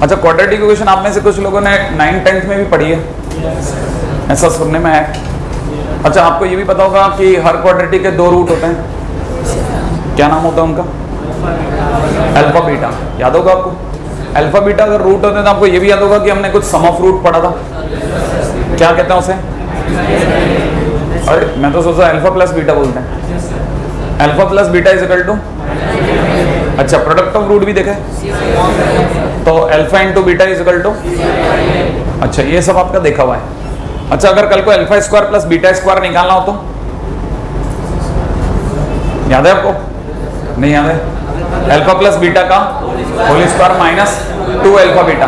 अच्छा, quadratic equation आप में से कुछ लोगों ने 9th 10th में भी पढ़ी है, ऐसा सुनने में है। अच्छा, आपको ये भी पता होगा कि हर क्वाड्रेटिक के 2 रूट होते हैं, क्या नाम होता है उनका? Alpha beta. याद होगा आपको? अल्फा बीटा अगर रूट होते हैं तो आपको ये भी याद होगा कि हमने कुछ सम ऑफ रूट पढ़ा था, क्या कहते हैं उसे? अरे मैं तो सोचा अल्फा प्लस बीटा बोलते हैं। Alpha plus beta is equal to, अच्छा प्रोडक्ट ऑफ रूट भी देखा है, तो alpha into beta is equal to, अच्छा ये सब आपका देखा हुआ है। अच्छा, अगर कल को alpha square plus beta square निकालना हो तो याद है आपको? नहीं याद है? अल्फा प्लस बीटा का whole square minus 2 alpha beta,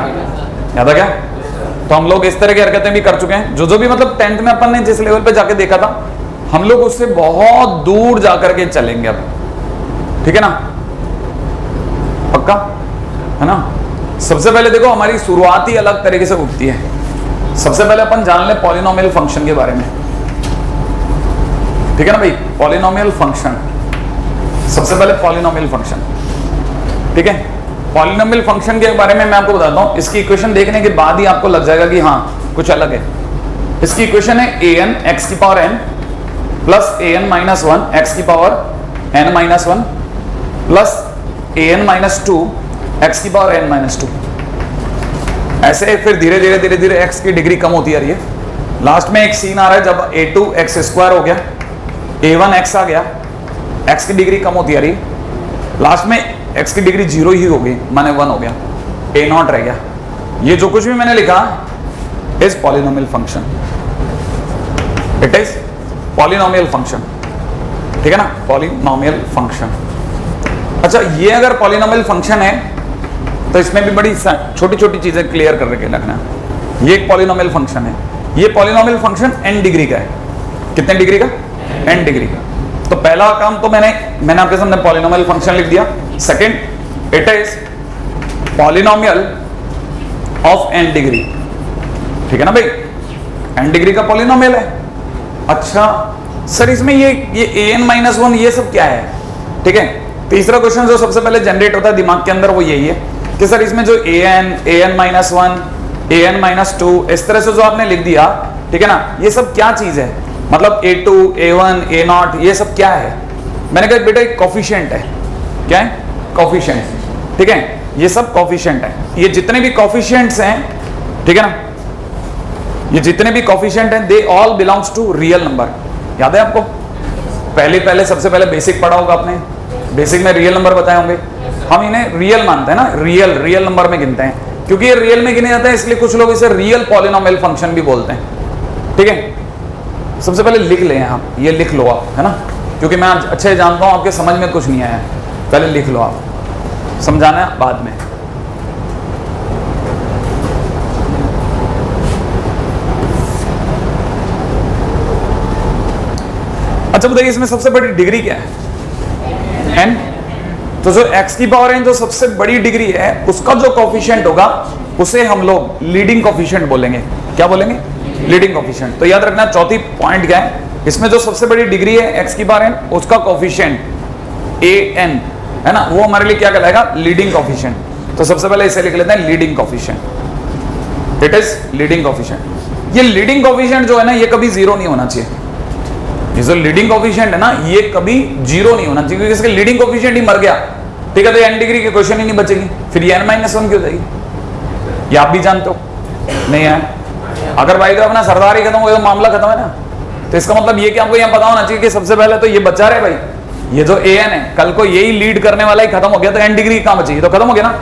याद है क्या? तो हम लोग इस तरह की हरकतें भी कर चुके हैं। जो भी मतलब 10th में अपन ने जिस लेवल पे जाके देखा था, हम लोग उससे बहुत दूर जाकर के चलेंगे अब, ठीक है ना? पक्का है ना? सबसे पहले देखो, हमारी शुरुआत ही अलग तरीके से उठती है। सबसे पहले अपन जान ले पॉलिनोमियल फंक्शन के बारे में, ठीक है ना भाई? पॉलिनोमियल फंक्शन, सबसे पहले पॉलिनोमियल फंक्शन, ठीक है? पॉलिनोमियल फंक्शन के बारे में मैं आपको बताता हूं। इसकी इक्वेशन देखने के बाद ही आपको लग जाएगा कि हाँ कुछ अलग है। इसकी इक्वेशन है an x की power n plus an minus 1 x की power n minus 1 plus an minus 2 x की पावर n माइनस 2। ऐसे फिर धीरे धीरे धीरे धीरे x की डिग्री कम होती आ रही है। लास्ट में एक सीन आ रहा है जब a2 x स्क्वायर हो गया, a1 x आ गया, x की डिग्री कम होती आ रही है। लास्ट में x की डिग्री 0 ही हो गई, माने 1 हो गया, a0 रह गया। ये जो कुछ भी मैंने लिखा is polynomial function, it is polynomial function, ठीक है ना? Polynomial function. अच्छा, ये अगर पॉलिनोमियल फंक्शन है तो इसमें भी बड़ी छोटी छोटी चीजें क्लियर करके रखना। ये एक पॉलिनोमियल फंक्शन है, ये पॉलिनोमियल फंक्शन n डिग्री का है। कितने डिग्री का? n डिग्री का। तो पहला काम तो मैंने आपके सामने पॉलिनोमियल फंक्शन लिख दिया। Second, it is polynomial of n degree, ठीक है ना भाई? n डिग्री का पॉलिनोमियल है। अच्छा सर, इसमें ये an माइनस 1 ये सब क्या है? ठीक है, तीसरा क्वेश्चन जो सबसे पहले जनरेट होता है दिमाग के अंदर वो यही है कि सर इसमें जो an माइनस 1, an माइनस 2 इस तरह से जो आपने लिख दिया, ठीक है ना, ये सब क्या चीज है? मतलब a2, a1, a0 ये सब क्या है? मैंने कहा बेटा एक कोफिशिएंट है। क्या है? कोफिशिएंट, ठीक है? ये सब कोफिशिएंट है। ये जितने भी कोफिशिएंट्स हैं, ठीक है ना, ये जितने भी कोफिशिएंट हैं they all belongs to real number. याद है आपको? पहले सबसे पहले बेसिक पढ़ा होगा आपने, बेसिक में रियल नंबर बताए होंगे। हम इन्हें रियल मानते हैं ना, रियल नंबर में गिनते हैं, क्योंकि ये रियल में गिने जाते हैं, इसलिए कुछ लोग इसे रियल पॉलिनोमियल फंक्शन भी बोलते हैं, ठीक है? सबसे पहले लिख लें आप, ये लिख लो आप, है ना, क्योंकि मैं अच्छे जानता हूं आपके समझ में कुछ नहीं आया। पहले लिख लो आप, समझाना बाद में। अच्छा बताइए, इसमें सबसे बड़ी डिग्री क्या है? n। तो जो x की पावर n जो सबसे बड़ी डिग्री है उसका जो कोफिशिएंट होगा उसे हम लोग लीडिंग कोफिशिएंट बोलेंगे। क्या बोलेंगे? Leading coefficient. तो याद रखना, चौथी पॉइंट क्या है, इसमें जो सबसे बड़ी डिग्री है x की पावर n उसका कोफिशिएंट an है ना, वो हमारे लिए क्या कहलाएगा? Leading coefficient. तो सबसे पहले इसे लिख लेते हैं leading coefficient, it is leading coefficient. ये लीडिंग कोफिशिएंट जो है ना, ये कभी 0 नहीं होना चाहिए। ये जो लीडिंग कोफिशिएंट है ना, ये कभी 0 नहीं होना चाहिए, क्योंकि इसके लीडिंग कोफिशिएंट ही मर गया, ठीक है? तो n डिग्री की क्वेश्चन ही नहीं बचेगी, फिर ये n माइनस 1 की हो जाएगी। ये आप भी जानते हो, नहीं है? अगर भाई तो अपना सरदार ही खत्म हो गया तो मामला खत्म है ना। तो इसका मतलब ये कि आपको यहाँ पता होना चाहिए कि सबसे पहले तो ये बचा रहे भाई, ये जो an है कल को यही लीड करने वाला ही खत्म हो गया तो n डिग्री कहाँ बचेगी? तो खत्म हो गया ना,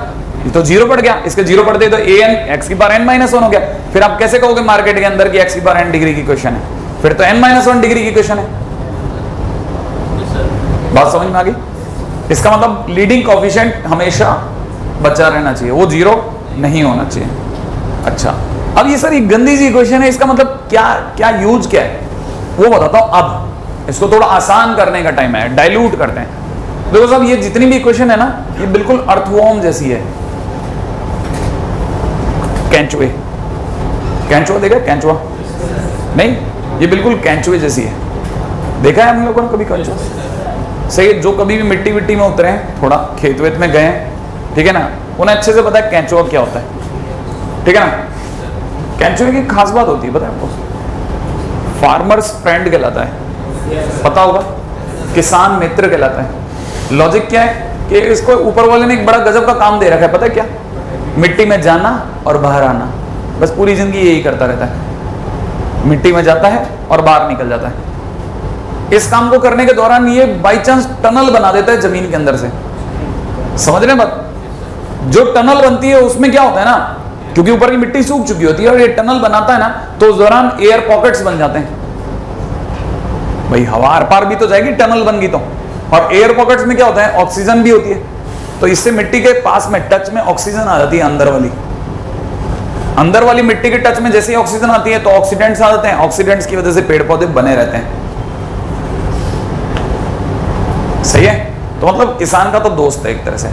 ये तो 0 पड़ गया। इसके 0 पड़ते तो an x की पावर n माइनस 1 हो गया। फिर आप कैसे कहोगे मार्केट के अंदर कि x की पावर n डिग्री की क्वेश्चन है? फिर तो n माइनस 1 डिग्री की क्वेश्चन है। बात समझ में आ गई? इसका मतलब लीडिंग कोफिशिएंट हमेशा बचा रहना चाहिए, वो 0 नहीं होना चाहिए। अच्छा, अब ये सर ये गंदी सी क्वेश्चन है, इसका मतलब क्या यूज क्या है वो बताता हूं। अब इसको थोड़ा आसान करने का टाइम है, डाइल्यूट करते हैं। देखो साहब, ये जितनी भी क्वेश्चन है ना, ये बिल्कुल अर्थवॉर्म जैसी है। कैंचुआ देखा? कैंचुआ नहीं, ये बिल्कुल कैंचुए जैसी है। देखा है हम लोगों ने कभी कैंचुआ? सही, जो कभी भी मिट्टी में उतरे हैं, थोड़ा खेत वेत में गए हैं, ठीक है ना, उन्हें अच्छे से पता है कैंचुआ क्या होता है। ठीक है ना। केंचुए की खास बात होती है पता है आपको, फार्मर्स फ्रेंड कहलाता है, पता होगा, किसान मित्र कहलाता है। लॉजिक क्या है कि इसको ऊपर वाले ने एक बड़ा गजब का काम दे रखा है, पता है क्या, मिट्टी में जाना और बाहर आना, बस पूरी जिंदगी यही करता रहता है, मिट्टी में जाता है और बाहर निकल जाता है। इस काम को करने के दौरान ये बाई चांस टनल बना देता है जमीन के अंदर से, समझ रहे हैं बात। जो टनल बनती है उसमें क्या होता है ना, क्योंकि ऊपर की मिट्टी सूख चुकी होती है और ये टनल बनाता है ना, तो उस दौरान एयर पॉकेट्स बन जाते हैं। भाई हवा आर पार भी तो जाएगी, टनल बन गई तो। और एयर पॉकेट्स में क्या होता है, ऑक्सीजन भी होती है, तो इससे मिट्टी के पास में टच में ऑक्सीजन आ जाती है। अंदर वाली मिट्टी के टच में जैसे ही ऑक्सीजन आती है तो ऑक्सीडेंट्स आ जाते हैं, ऑक्सीडेंट्स की वजह से पेड़ पौधे बने रहते हैं। सही है। तो मतलब किसान का तो दोस्त है एक तरह से,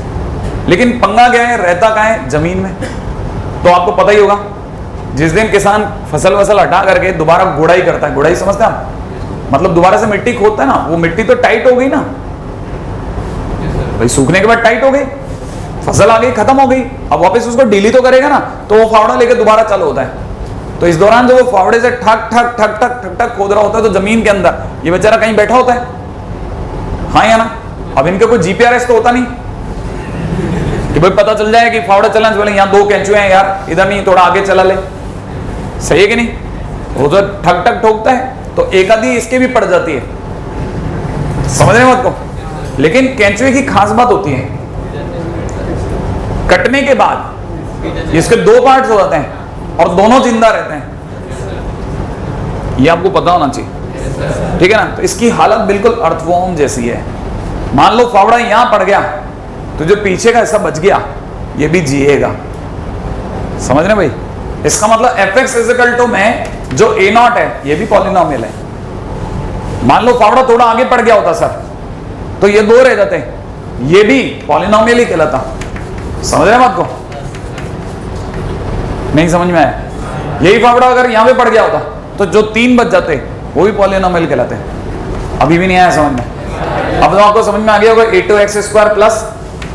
लेकिन पंगा क्या है, रहता कहाँ है, जमीन में। तो आपको पता ही होगा, जिस दिन किसान फसल वसल हटा करके दोबारा गुड़ाई करता है, गुड़ाई समझते हैं आप, मतलब दोबारा से मिट्टी खोदता है ना, वो मिट्टी तो टाइट हो गई ना भाई, सूखने के बाद टाइट हो गई, फसल आ गई, खत्म हो गई, अब वापस उसको ढीली तो करेगा ना, तो वो फावड़ा लेके दोबारा चालू होता है। तो इस दौरान जो वो फावड़े से ठक ठक ठक ठक ठक ठक खोद रहा होता है, तो जमीन के अंदर ये बेचारा कहीं बैठा होता है, हाँ या ना। अब इनका कोई जीपीआरएस तो होता नहीं कि भाई पता चल जाए कि फावड़ा चलने से पहले यहाँ दो कैंचुए हैं यार, इधर नहीं थोड़ा आगे चला ले, सही है कि नहीं। वो तो ठक ठक ठोकता है तो एक आधी इसके भी पड़ जाती है, समझ रहे हैं बात को। लेकिन कैंचुए की खास बात होती है, कटने के बाद इसके दो पार्ट्स हो जाते हैं और दोनों जिंदा रहते हैं, ये आपको पता होना चाहिए, ठीक है ना। तो इसकी हालत बिल्कुल अर्थवॉर्म जैसी है। मान लो फावड़ा यहां पड़ गया तो जो पीछे का हिस्सा बच गया ये भी जिएगा, समझ रहे भाई। इसका मतलब fx इक्वल टू में जो a नॉट है ये भी पॉलिनोमियल है। मान लो फावड़ा थोड़ा आगे पड़ गया होता सर, तो ये दो रह जाते, ये भी पॉलिनोमियल ही कहलाता, समझ रहे हैं आपको, नहीं समझ में आया। यही फावड़ा अगर यहां पे पड़ गया होता तो जो तीन बच जाते वो भी पॉलिनोमियल कहलाते। अभी भी नहीं आया समझ में, अब तो आपको समझ में आ गया होगा, a2x² plus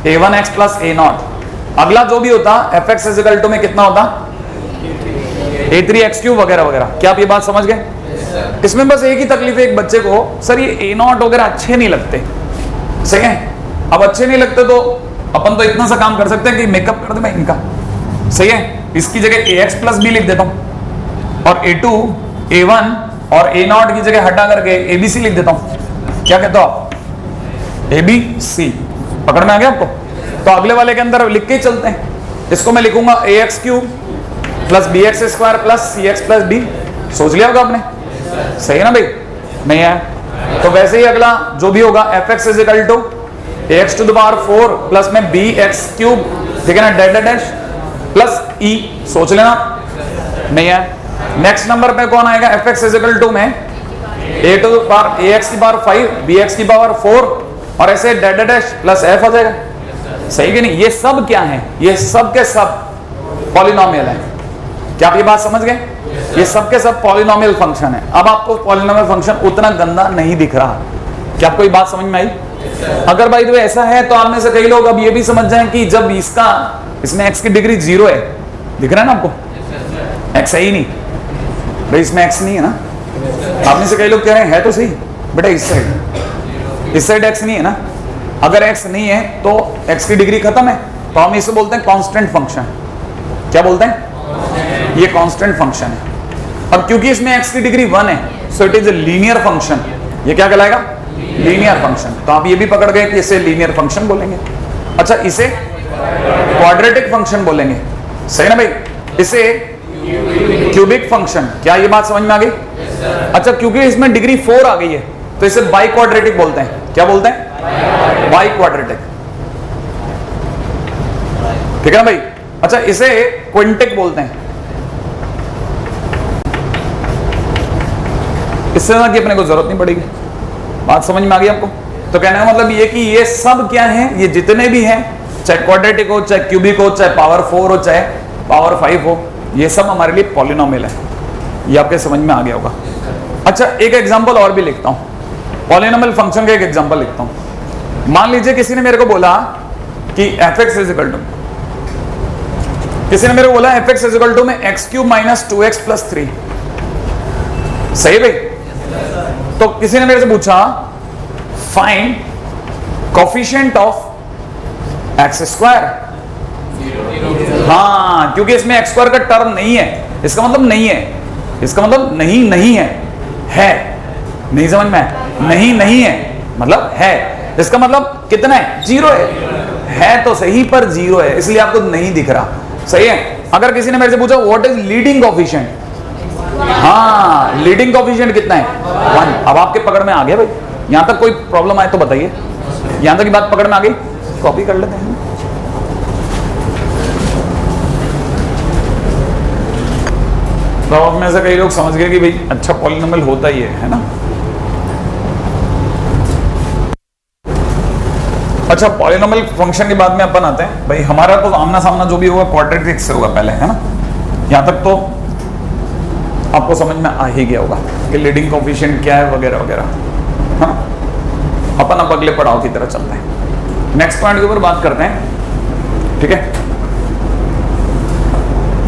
a1x plus a not. अगला जो भी होता fx इक्वल टू में कितना होता, a3x³ वगैरह वगैरह। क्या आप ये बात समझ गए। इसमें बस एक ही तकलीफ है एक बच्चे को, सर ये a नॉट वगैरह अच्छे नहीं लगते, सही है। अब अच्छे नहीं लगते तो अपन तो इतना सा काम कर सकते हैं कि मेकअप कर दे मैं इनका, सही है। इसकी जगह ax प्लस b लिख देता हूं और a2 a1 और a नॉट की जगह हटा करके abc लिख देता हूं। क्या कहते हो आप, abc, पकड़ में आ गया आपको। तो अगले वाले के अंदर लिख के चलते हैं, इसको मैं लिखूंगा ax³ plus bx² plus cx plus d। सोच लिया होगा आपने, सही है ना भाई, नहीं है। तो वैसे ही अगला जो भी होगा fx equal to ax⁴ plus में bx³, ठीक है ना, डैश डैश प्लस e, सोच लेना, नहीं है। नेक्स्ट नंबर पे कौन आएगा, fx इक्वल टू में ax⁵ bx⁴ और ऐसे डैश डैश प्लस f हो जाएगा, सही कि नहीं। ये सब क्या है, ये सब के सब पॉलिनोमियल है। क्या आप ये बात समझ गए, ये सब के सब पॉलिनोमियल फंक्शन है। अब आपको पॉलिनोमियल फंक्शन उतना गंदा नहीं दिख रहा, क्या आपको ये बात समझ में आई। अगर भाई तो ऐसा है तो आप में से कई लोग अब ये भी समझ जाएं कि जब इसमें x की डिग्री 0 है, दिख रहा है ना आपको, x है ही नहीं भाई, इसमें x नहीं है ना। आप में से कई लोग कह रहे हैं है तो सही बेटा, इस साइड x नहीं है ना। अगर x नहीं है तो x की डिग्री खत्म है, तो हम इसे बोलते हैं कांस्टेंट फंक्शन। क्या बोलते हैं, ये कांस्टेंट फंक्शन है। अब क्योंकि इसमें x की डिग्री 1 है, so it is a linear function. ये क्या कहलाएगा, लीनियर फंक्शन। तो आप ये भी पकड़ गए कि इसे लीनियर फंक्शन बोलेंगे। अच्छा, इसे क्वाड्रेटिक फंक्शन बोलेंगे, सही ना भाई। इसे क्यूबिक फंक्शन, क्या ये बात समझ में आ गई। अच्छा, क्योंकि इसमें डिग्री 4 आ गई है तो इसे बाई क्वाड्रेटिक बोलते हैं। क्या बोलते हैं, बाई क्वाड्रेटिक, ठीक है ना भाई। अच्छा, इसे क्विंटिक बोलते हैं। इससे ना कि अपने को जरूरत नहीं पड़ेगी, बात समझ में आ गई आपको। तो कहने का मतलब ये कि ये सब क्या है, ये जितने भी हैं, चाहे क्वाड्रेटिक हो, चाहे क्यूबिक हो, चाहे पावर 4 हो, चाहे पावर 5 हो, ये सब हमारे लिए पॉलिनोमियल है। ये आपके समझ में आ गया होगा। अच्छा, एक एग्जांपल और भी लिखता हूं, पॉलिनोमियल फंक्शन का एक एग्जांपल लिखता हूं। मान लीजिए किसी ने मेरे को बोला कि fx इक्वल टू किसी ने मेरे को बोला fx इज इक्वल टू में x cube minus 2x plus 3, सही भाई। तो किसी ने मेरे से पूछा find coefficient of x square. हाँ, क्योंकि इसमें एक्स स्क्वायर का टर्म नहीं है, इसका मतलब नहीं है, इसका मतलब नहीं नहीं है नहीं समझ में, नहीं है मतलब है, इसका मतलब कितना है, 0 है तो सही पर 0 है, इसलिए आपको नहीं दिख रहा, सही है। अगर किसी ने मेरे से पूछा व्हाट इज लीडिंग कोफिशिएंट, हाँ लीडिंग कोफिशिएंट कितना है, 1। अब आपके पकड़ में आ गया भाई, यहां तक कोई प्रॉब्लम आए तो बताइए, यहां तक की बात पकड़ में आ गई, कॉपी कर लेते हैं। तो अब में से कई लोग समझ गए कि भाई अच्छा पॉलिनोमियल होता ही है ना। अच्छा, पॉलिनोमियल फंक्शन के बाद में अपन आते हैं भाई, हमारा तो आमना सामना जो भी होगा क्वाड्रेटिक से होगा पहले, है ना। यहां तक तो आपको समझ में आ ही गया होगा कि लीडिंग कोफिशिएंट क्या है वगैरह वगैरह, हाँ। अपन अब अगले पड़ाव की तरफ चलते हैं, नेक्स्ट पॉइंट के ऊपर बात करते हैं, ठीक है।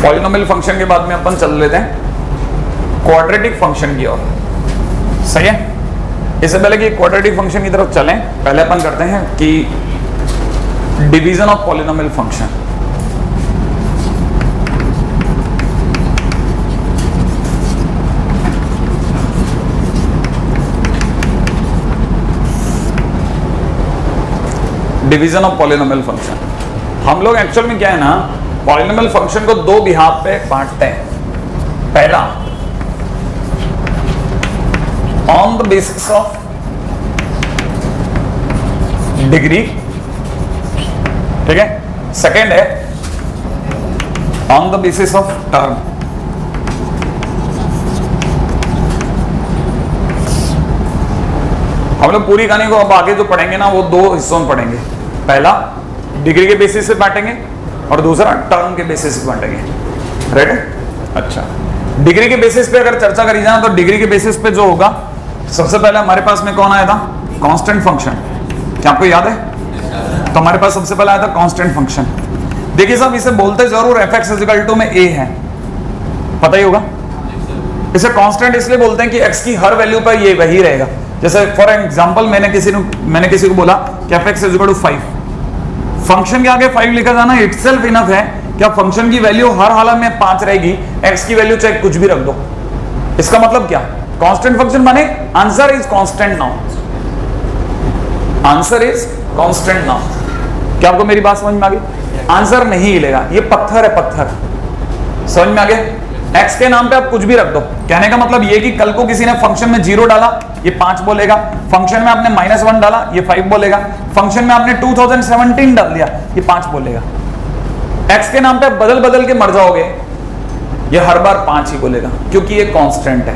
पॉलिनोमियल फंक्शन के बाद में अपन चल लेते हैं क्वाड्रेटिक फंक्शन की ओर, सही है। इससे पहले कि क्वाड्रेटिक फंक्शन की तरफ चलें, पहले अपन करते हैं कि division of polynomial function. Division of polynomial function, हम लोग एक्चुअल में क्या है ना, पॉलिनोमियल फंक्शन को दो बिहाफ पे बांटते हैं। पहला on the basis of degree, ठीक है। सेकेंड है on the basis of term. हम लोग पूरी कहानी को अब आगे जो पढ़ेंगे ना, वो दो हिस्सों में पढ़ेंगे। पहला डिग्री के बेसिस पे बांटेंगे और दूसरा टर्म के बेसिस पे बांटेंगे, राइट। अच्छा, डिग्री के बेसिस पे अगर चर्चा करी जाए तो डिग्री के बेसिस पे जो होगा, सबसे पहले हमारे पास में कौन आया था, कांस्टेंट फंक्शन, क्या आपको याद है। तो हमारे पास सबसे पहले आया था कांस्टेंट फंक्शन। देखिए साहब, इसे बोलते जरूर fx इज इक्वल टू में a है, पता ही होगा। इसे कांस्टेंट इसलिए बोलते हैं कि x की हर वैल्यू पर ये वही रहेगा। जैसे फॉर एग्जांपल मैंने किसी को बोला कि fx is equal to 5, function के आगे 5 लिखा जाना इटसेल्फ इनफ है। क्या फंक्शन की वैल्यू हर हालत में 5 रहेगी, x की वैल्यू चाहे कुछ भी रख दो। इसका मतलब क्या, कांस्टेंट फंक्शन माने answer is constant now, answer is constant now. क्या आपको मेरी बात समझ में आ गई। आंसर नहीं हिलेगा, ये पत्थर है, पत्थर, समझ में आ गया। x के नाम पे आप कुछ भी रख दो, कहने का मतलब ये कि कल को किसी ने फंक्शन में 0 डाला, ये 5 बोलेगा। फंक्शन में आपने -1 डाला, ये 5 बोलेगा। फंक्शन में आपने 2017 डाल दिया, ये 5 बोलेगा। x के नाम पे आप बदल बदल के मर जाओगे, ये हर बार 5 ही बोलेगा, क्योंकि ये कांस्टेंट है।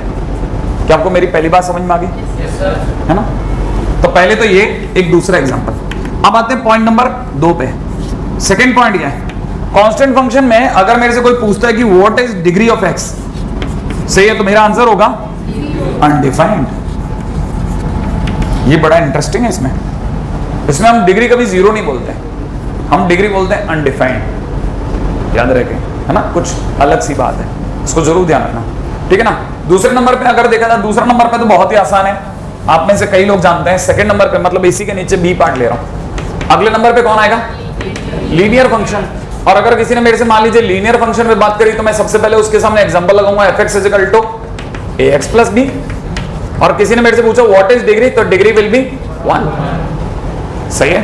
क्या आपको मेरी पहली बात समझ में आ गई, है ना। तो पहले तो ये एक दूसरा एग्जांपल। अब आते हैं पॉइंट नंबर 2 पे। सेकंड पॉइंट क्या है, कांस्टेंट फंक्शन में अगर मेरे से कोई पूछता है कि what is degree of x, सही है, तो मेरा आंसर होगा अनडिफाइंड। ये बड़ा इंटरेस्टिंग है। इसमें हम डिग्री कभी 0 नहीं बोलते, हम डिग्री बोलते हैं अनडिफाइंड, याद रखें, है ना। कुछ अलग सी बात है, इसको जरूर ध्यान रखना, ठीक है ना। दूसरे नंबर पे अगर देखा जाए, दूसरा नंबर पे तो बहुत ही आसान है, आप में से कई लोग जानते हैं। सेकंड नंबर पे, मतलब इसी के नीचे बी पार्ट ले रहा हूं, अगले नंबर पे कौन आएगा, लीनियर फंक्शन। और अगर किसी ने मेरे से मान लीजिए लीनियर फंक्शन में बात करी, तो मैं सबसे पहले उसके सामने एग्जांपल लगाऊंगा fx is equal to ax plus b। और किसी ने मेरे से पूछा व्हाट इज डिग्री, तो डिग्री विल बी 1, सही है।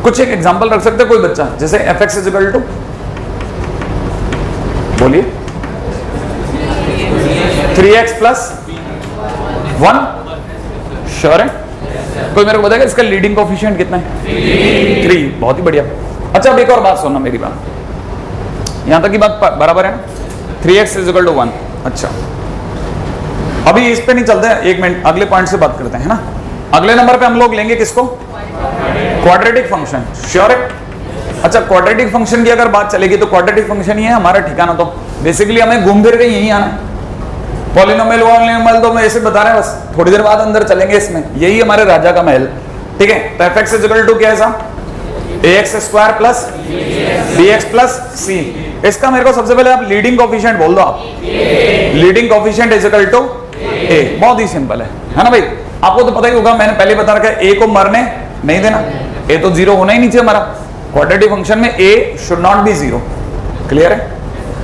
कुछ एक एग्जांपल रख सकते कोई बच्चा, जैसे fx इज इक्वल टू, बोलिए, 3x प्लस 1, श्योर है। कोई मेरे को बताएगा इसका लीडिंग कोफिशिएंट कितना है, 3, बहुत ही बढ़िया। अच्छा, अब एक और बात सुनना मेरी बात, यहां तक की बात बराबर है ना, 3x इज इक्वल टू 1। अच्छा, अभी इस पे नहीं चलते हैं, 1 मिनट, अगले पॉइंट से बात करते हैं, ना। अगले नंबर पे हम लोग लेंगे किसको, क्वाड्रेटिक फंक्शन, श्योर है। अच्छा, क्वाड्रेटिक फंक्शन की अगर बात चलेगी तो क्वाड्रेटिक फंक्शन ही है हमारा ठिकाना। तो बेसिकली हमें घूम फिर के यही आना है। पॉलिनोमियल वॉलिनोमियल तो मैं ऐसे बता रहे हैं, बस थोड़ी देर बाद अंदर चलेंगे इसमें, यही हमारे राजा का महल, ठीक है। तो fx इज इक्वल टू क्या है साहब, ax square plus bx plus c। इसका मेरे को सबसे पहले आप लीडिंग कोफिशिएंट बोल दो। आप leading coefficient is equal to a. बहुत ही सिंपल है ना भाई। आपको तो पता ही होगा, मैंने पहले बता रखा है ए को मरने नहीं देना, ए तो जीरो होना ही नहीं चाहिए हमारा। क्वाड्रेटिक फंक्शन में a should not be zero. Clear है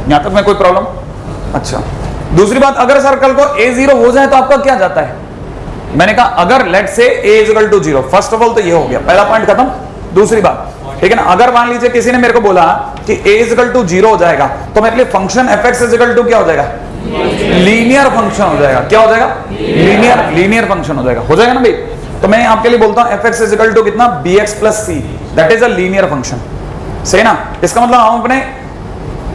यहां तक में कोई प्रॉब्लम? अच्छा, दूसरी बात, अगर सर्कल को ए जीरो हो जाए तो आपका क्या जाता है? मैंने कहा अगर let say a is equal to zero, first of all तो ये हो गया, पहला पॉइंट खत्म। दूसरी बात, ठीक है ना, अगर मान लीजिए किसी ने मेरे को बोला कि a is equal to zero हो जाएगा तो मेरे लिए function fx is equal to क्या हो जाएगा? लीनियर फंक्शन हो जाएगा। क्या हो जाएगा? लीनियर फंक्शन हो जाएगा ना भाई। तो मैं आपके लिए बोलता हूं fx इज इक्वल टू कितना? bx plus c, that is a linear function. सही ना? इसका मतलब हम अपने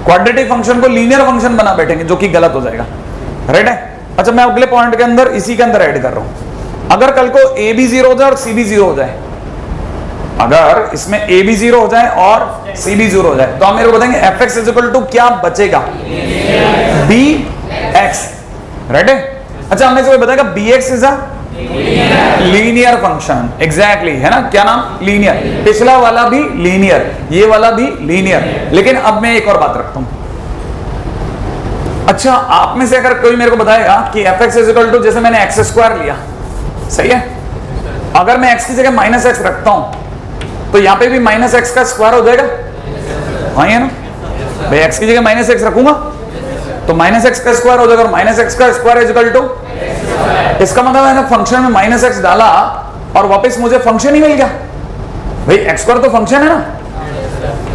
क्वाड्रेटिक फंक्शन को लीनियर फंक्शन बना बैठेंगे, जो कि गलत हो जाएगा। राइट है? अच्छा, मैं अगले पॉइंट के अंदर इसी के अंदर ऐड कर रहा हूं। अगर कल को a भी जीरो हो जाए और c भी जीरो हो जाए, अगर इसमें a भी जीरो हो जाए और c भी जीरो हो जाए, तो आप मेरे को बताएंगे fx इज इक्वल टू क्या बचेगा? bx। राइट है? अच्छा, हमने से बताएगा bx is a linear function. Exactly, है ना? क्या नाम? लीनियर। पिछला वाला भी लीनियर, ये वाला भी लीनियर। लेकिन अब मैं एक और बात रखता हूं। अच्छा, आप में से अगर कोई मेरे को बताएगा कि fx इज इक्वल टू, जैसे मैंने x स्क्वायर लिया, सही है, अगर मैं x की जगह माइनस एक्स रखता हूं तो यहां पे भी माइनस एक्स का स्क्वायर हो जाएगा। हाँ, है ना भाई? x की जगह माइनस एक्स रखूंगा तो माइनस एक्स का स्क्वायर हो जाएगा, और माइनस एक्स का स्क्वायर इज इक्वल टू, इसका मतलब मैंने फंक्शन में माइनस एक्स डाला और वापस मुझे फंक्शन ही मिल गया। भाई एक्स स्क्वायर तो फंक्शन है ना,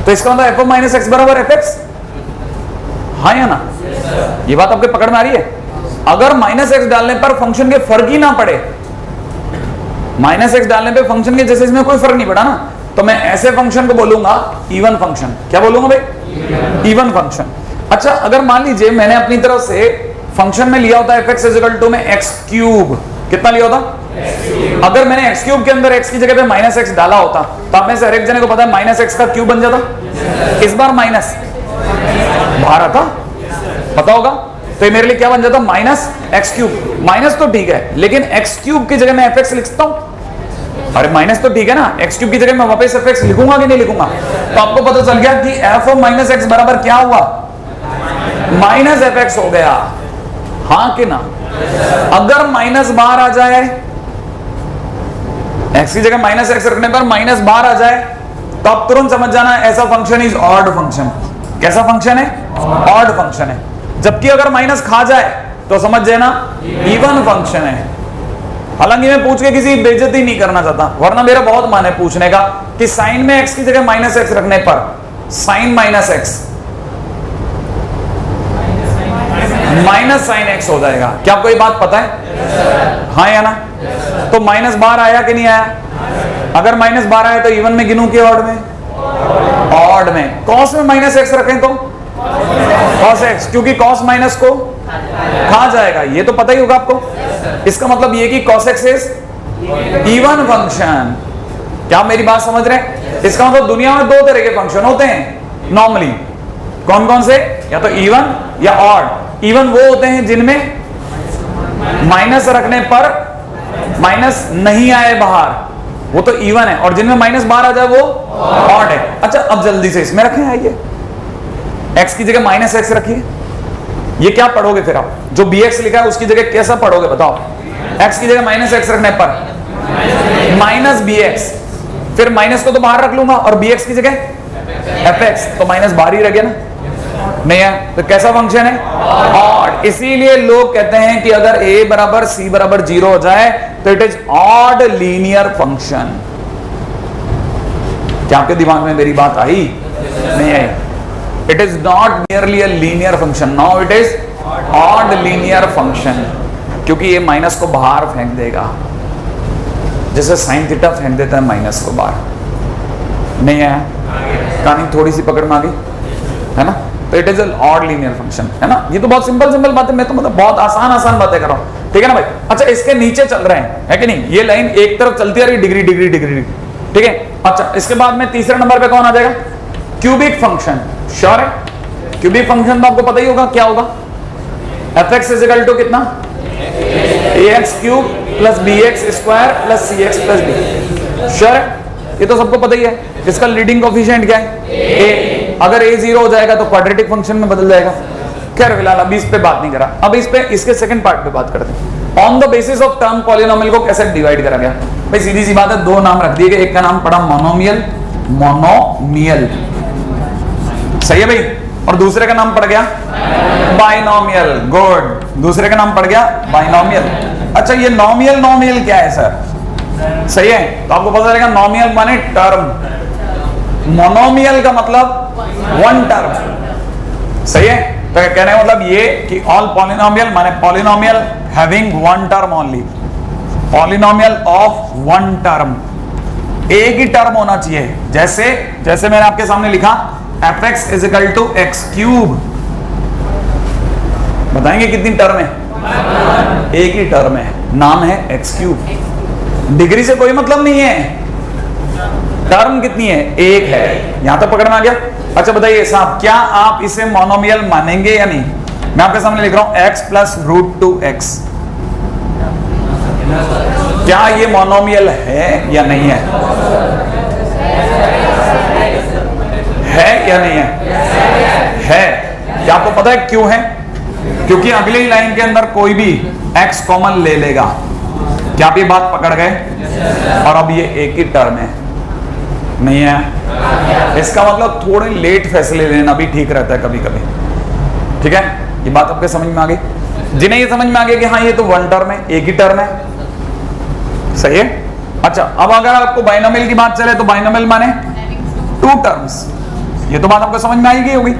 तो इसका मतलब एफ ऑफ माइनस एक्स बराबर एफ एक्स। हाँ या ना? ये बात आपके पकड़ में आ रही है? अगर माइनस एक्स डालने पर फंक्शन के फर्क ही ना पड़े, माइनस एक्स डालने पे फंक्शन के जैसे इसमें कोई फर्क नहीं पड़ा ना, तो मैं ऐसे फंक्शन को बोलूंगा इवन फंक्शन। क्या बोलूंगा भाई? Even function. अच्छा, अगर मान लीजिए मैंने अपनी तरफ से फंक्शन में लिया होता है fx इज इक्वल टू में x क्यूब, कितना लिया होता? अगर मैंने x क्यूब के अंदर x की जगह पे माइनस एक्स डाला होता तो आप में से हर एक जने को पता है माइनस एक्स का क्यूब बन जाता। इस बार माइनस बाहर आता, पता होगा, तो ये मेरे लिए क्या बन जाता? Minus x cube. माइनस तो ठीक है, लेकिन एक्स क्यूब की जगह मैं एफ एक्स लिखता हूं। अरे माइनस तो ठीक है ना, एक्स क्यूब की जगह मैं वापस एफ एक्स लिखूंगा कि नहीं लिखूंगा? तो आपको पता चल गया कि एफ ऑफ माइनस एक्स बराबर क्या हुआ? माइनस एफ एक्स हो गया। हाँ कि ना? अगर माइनस बाहर आ जाए, एक्स की जगह माइनस एक्स रखने पर माइनस बाहर आ जाए, तो आप तुरंत समझ जाना ऐसा फंक्शन इज ऑड फंक्शन। कैसा फंक्शन है? ऑड फंक्शन है। जबकि अगर माइनस खा जाए तो समझ जाना इवन फंक्शन है। हालांकि मैं पूछ के किसी बेइज्जती नहीं करना चाहता, वरना मेरा बहुत मन है पूछने का कि साइन में एक्स की जगह माइनस एक्स रखने पर sine minus x minus sine x हो जाएगा। क्या आपको ये बात पता है? हाँ या ना? तो माइनस बाहर आया कि नहीं आया? अगर माइनस बाहर आया तो इवन में गिनूं कि ऑड में? ऑड में। कॉस में माइनस एक्स रखें तो कॉस एक्स, क्योंकि कॉस माइनस को खा जाएगा, ये तो पता ही होगा आपको। इसका मतलब ये कि cos x is even function. क्या आप मेरी बात समझ रहे हैं? इसका मतलब दुनिया में दो तरह के फंक्शन होते हैं नॉर्मली। कौन कौन से? या तो इवन या ऑड। इवन वो होते हैं जिनमें माइनस रखने पर माइनस नहीं आए बाहर, वो तो इवन है, और जिनमें माइनस बाहर आ जाए वो ऑड है। अच्छा, अब जल्दी से इसमें रखें, आइए x की जगह माइनस एक्स रखिए। ये क्या पढ़ोगे फिर आप? जो bx लिखा है उसकी जगह कैसा पढ़ोगे बताओ? x की जगह माइनस एक्स रखने पर माइनस bx, फिर माइनस को तो बाहर रख लूंगा और bx की जगह fx, तो माइनस बाहर ही रह गया ना? नहीं है? तो कैसा फंक्शन है? ऑड। इसीलिए लोग कहते हैं कि अगर a बराबर c बराबर 0 हो जाए तो it is odd linear function. क्या आपके दिमाग में मेरी बात आई? नहीं आई? It is not merely a linear function. Now it is odd linear function, क्योंकि ये माइनस को बाहर फेंक देगा, जैसे साइन थीटा फेंक देता है माइनस को बाहर। नहीं है? कहानी थोड़ी सी पकड़ में आ गई है ना? तो it is an odd linear function, है ना? ये तो बहुत सिंपल बात है, मैं तो मतलब बहुत आसान बातें कर रहा हूँ, ठीक है ना भाई? अच्छा, इसके नीचे चल रहे हैं, है कि नहीं? ये लाइन एक तरफ चलती आ रही, डिग्री डिग्री डिग्री, ठीक है? अच्छा, इसके बाद में तीसरे नंबर पे कौन आ जाएगा? Cubic function. श्योर है? क्यूबिक फंक्शन तो आपको पता ही होगा क्या होगा? fx इज इक्वल टू कितना? ax cube plus bx square plus cx plus d। Sure है? ये तो सबको पता ही है। इसका लीडिंग कोफिशिएंट क्या है? a। अगर a 0 हो जाएगा तो क्वाड्रेटिक फंक्शन में बदल जाएगा। खैर फिलहाल अभी इस पे बात नहीं करा, अब इस पे इसके सेकंड पार्ट पे बात करते हैं। On the basis of term polynomial को कैसे डिवाइड करा गया? भाई सीधी सी बात है, दो नाम रख दिए गए, एक का नाम पड़ा मोनोमियल, मोनोमियल सही है भाई, और दूसरे का नाम पड़ गया बाइनोमियल। गुड, दूसरे का नाम पड़ गया बाइनोमियल। अच्छा ये नोमियल, नोमियल क्या है सर? सही है, तो आपको पता चलेगा नोमियल माने टर्म, मोनोमियल का मतलब वन टर्म। सही है, तो कहने का मतलब ये कि ऑल पॉलिनोमियल माने polynomial having one term only, polynomial of one term, एक ही टर्म होना चाहिए। जैसे जैसे मैंने आपके सामने लिखा fx is equal to x cube, बताएंगे कितनी टर्म है? एक ही टर्म है, नाम है एक्स क्यूब। डिग्री से कोई मतलब नहीं है, टर्म कितनी है? एक है। यहां तक पकड़ में आ गया? अच्छा बताइए साहब, क्या आप इसे मोनोमियल मानेंगे या नहीं? मैं आपके सामने लिख रहा हूं x plus root two x, क्या ये मोनोमियल है या नहीं है? है या नहीं है? है। क्या आपको पता है क्यों है? क्योंकि अगली लाइन के अंदर कोई भी x कॉमन ले लेगा। क्या आप ये बात पकड़ गए? और अब ये एक ही टर्म है, नहीं है? इसका मतलब थोड़े लेट फैसले लेना भी ठीक रहता है कभी कभी। ठीक है, ये बात आपके समझ में आ गई? जिन्हें ये समझ में आ गया कि हाँ ये तो वन टर्म है, एक ही टर्म है, सही है। अच्छा अब अगर आपको बाइनोमियल की बात चले तो बाइनोमियल माने टू टर्म्स, ये तो बात आपको समझ में आएगी होगी।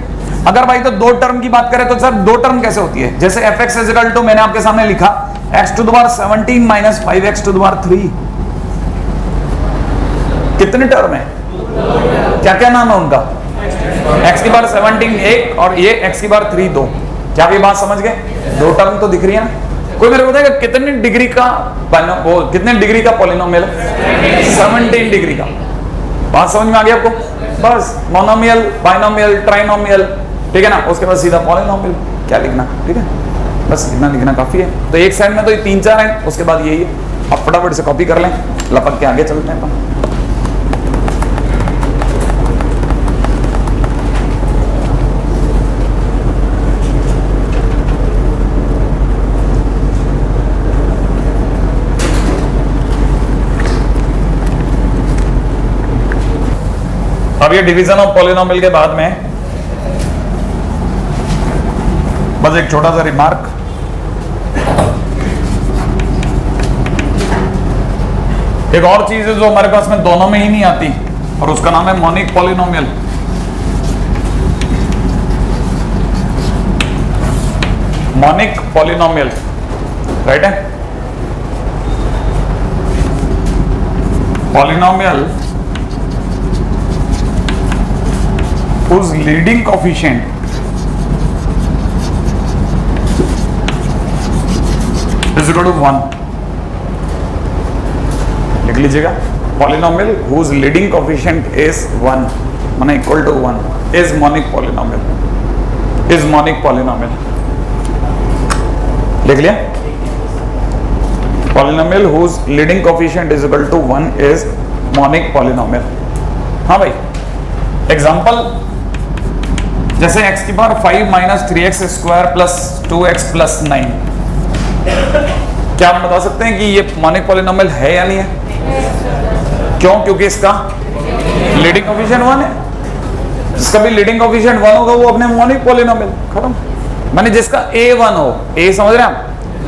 अगर भाई तो दो टर्म की बात करें तो सर दो टर्म कैसे होती है? जैसे fx इज इक्वल टू, मैंने आपके सामने लिखा x to the power 17 minus 5x to the power 3, कितने टर्म है? क्या क्या नाम है उनका? x की पावर 17 एक, और ये x की पावर 3 2। क्या आप ये बात समझ गए? दो टर्म तो दिख रही है ना। कोई मेरे को बताएगा कितने डिग्री का वो कितने डिग्री का पॉलिनोमियल है? 17 डिग्री का। बात समझ में आ गया आपको? बस मोनोमियल, बाइनोमियल, ट्राइनोमियल, ठीक है ना। उसके बाद सीधा पॉलिनोमियल, क्या लिखना? ठीक है, बस इतना लिखना काफी है। तो एक साइड में तो ये 3-4 है, उसके बाद यही है। अब फटाफट से कॉपी कर लें, लपक के आगे चलते हैं अपन। अब ये डिवीजन ऑफ पॉलिनोमियल के बाद में बस एक छोटा सा रिमार्क, एक और चीज है जो हमारे पास में दोनों में ही नहीं आती, और उसका नाम है monic polynomial. Monic polynomial, right है? Polynomial whose leading coefficient is equal to 1, लिख लीजिएगा। Polynomial whose leading coefficient is 1 माने equal to 1 is monic polynomial, is monic polynomial। लिख लिया? Polynomial whose leading coefficient is equal to 1 is monic polynomial। हाँ भाई, example जैसे x की power 5 minus 3x square plus 2x plus 9, क्या आप बता सकते हैं कि ये मोनिक पॉलिनोमियल है या नहीं है? क्यों? क्योंकि इसका लीडिंग कोएफिशिएंट 1 है। जिसका भी लीडिंग कोएफिशिएंट 1 होगा वो अपने मोनिक पॉलिनोमियल, खत्म। माने जिसका a1 हो, a समझ रहे हैं आप,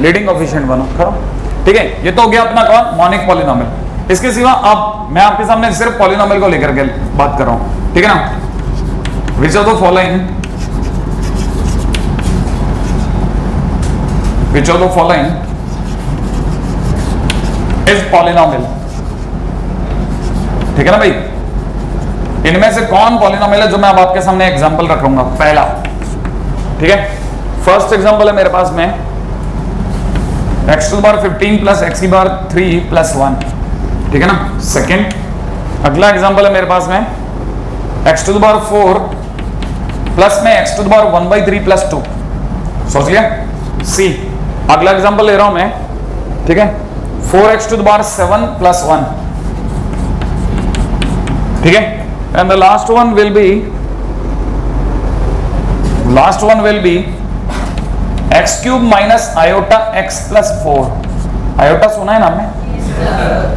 लीडिंग कोएफिशिएंट 1 हो, खत्म। ठीक है, ये तो हो गया अपना कौन? Monic polynomial. इसके सिवा अब मैं आपके सामने सिर्फ पॉलिनोमियल को लेकर के बात कर रहा हूं, ठीक है ना। Which of the following is polynomial? ठीक है ना भाई, इनमें से कौन पॉलिनोमियल है जो मैं अब आपके सामने एग्जांपल रखूंगा? पहला, ठीक है, फर्स्ट एग्जांपल है मेरे पास में x to the power 15 plus x की पावर 3 प्लस 1, ठीक है ना। सेकंड, अगला एग्जांपल है मेरे पास में x to the power 4 plus में x to the power 1/3 plus 2, सोच लिया। सी, अगला एग्जांपल ले रहा हूं मैं, ठीक है, 4x to the power 7 plus 1, ठीक है। And the last one will be last one will be x cube minus iota x plus 4। Iota सुना है नाम में,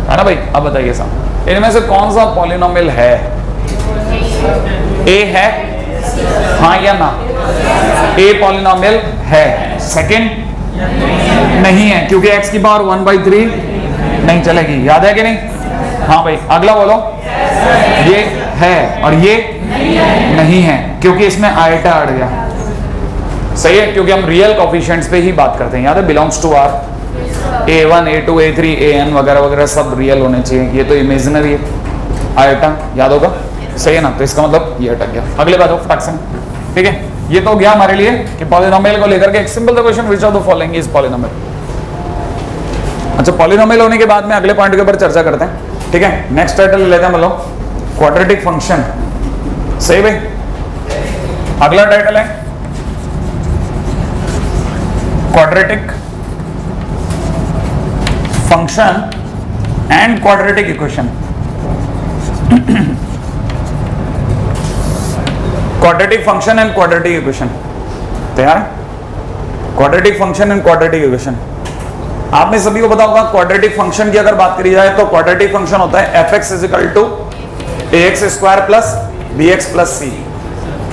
है ना भाई? अब बताइए साहब, इनमें से कौन सा पॉलिनोमियल है? ए है, हाँ या ना? ए पॉलिनोमियल है। सेकंड नहीं है, क्योंकि x की पावर 1/3 नहीं चलेगी, याद है कि नहीं? हाँ भाई, अगला बोलो। ये है और ये नहीं है, क्योंकि इसमें आयटा अड़ गया। सही है, क्योंकि हम रियल कोफिशिएंट्स पे ही बात करते हैं, याद है? Belongs to are. A1 A2 A3 AN वगैरह वगैरह सब रियल होने चाहिए, ये तो इमेजिनरी है। आयटा याद होगा, सही है ना? तो इसका मतलब ये अटक गया। अगले बात हो फ्रैक्शन, ठीक है? ये तो गया हमारे लिए कि पॉलिनोमियल को लेकर के एक सिंपल सा question, which of the following is polynomial. अच्छा, पॉलिनोमियल होने के बाद में अगले पॉइंट के ऊपर चर्चा करते हैं, ठीक है? नेक्स्ट टाइटल लेते हैं मतलब क्वाड्रेटिक फंक्शन। सही भाई, अगला टाइटल है quadratic function and quadratic equation. Quadratic function and quadratic equation, तैयार? Quadratic function and quadratic equation. आप में सभी को पता होगा, क्वाड्रेटिक फंक्शन की अगर बात करी जाए तो क्वाड्रेटिक फंक्शन होता है fx = ax² plus bx plus c।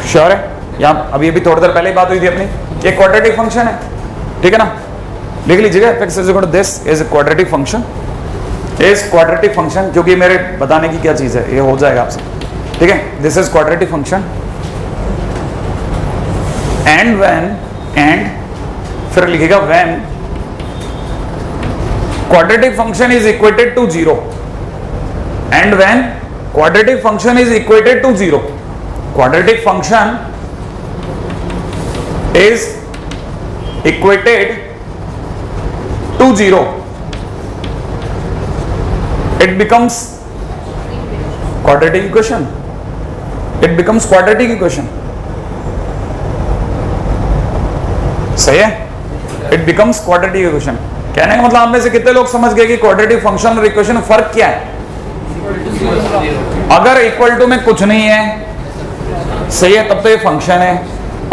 Sure है? या अभी थोड़ी देर पहले ही बात हुई थी अपनी, ये क्वाड्रेटिक फंक्शन है, ठीक है ना? लिख लीजिएगा, fx = this is a quadratic function, is quadratic function, क्योंकि मेरे बताने की क्या चीज है, ये हो जाएगा आपसे, ठीक है? This is quadratic function and when, and फिर लिखेगा when quadratic function is equated to 0, and when quadratic function is equated to 0, quadratic function is equated to 0, it becomes quadratic equation, it becomes quadratic equation। सही है? it becomes quadratic equation। कहने का मतलब आप में से कितने लोग समझ गए कि क्वाड्रेटिक फंक्शन और इक्वेशन में फर्क क्या है? अगर इक्वल टू में कुछ नहीं है, सही है, तब तो ये फंक्शन है।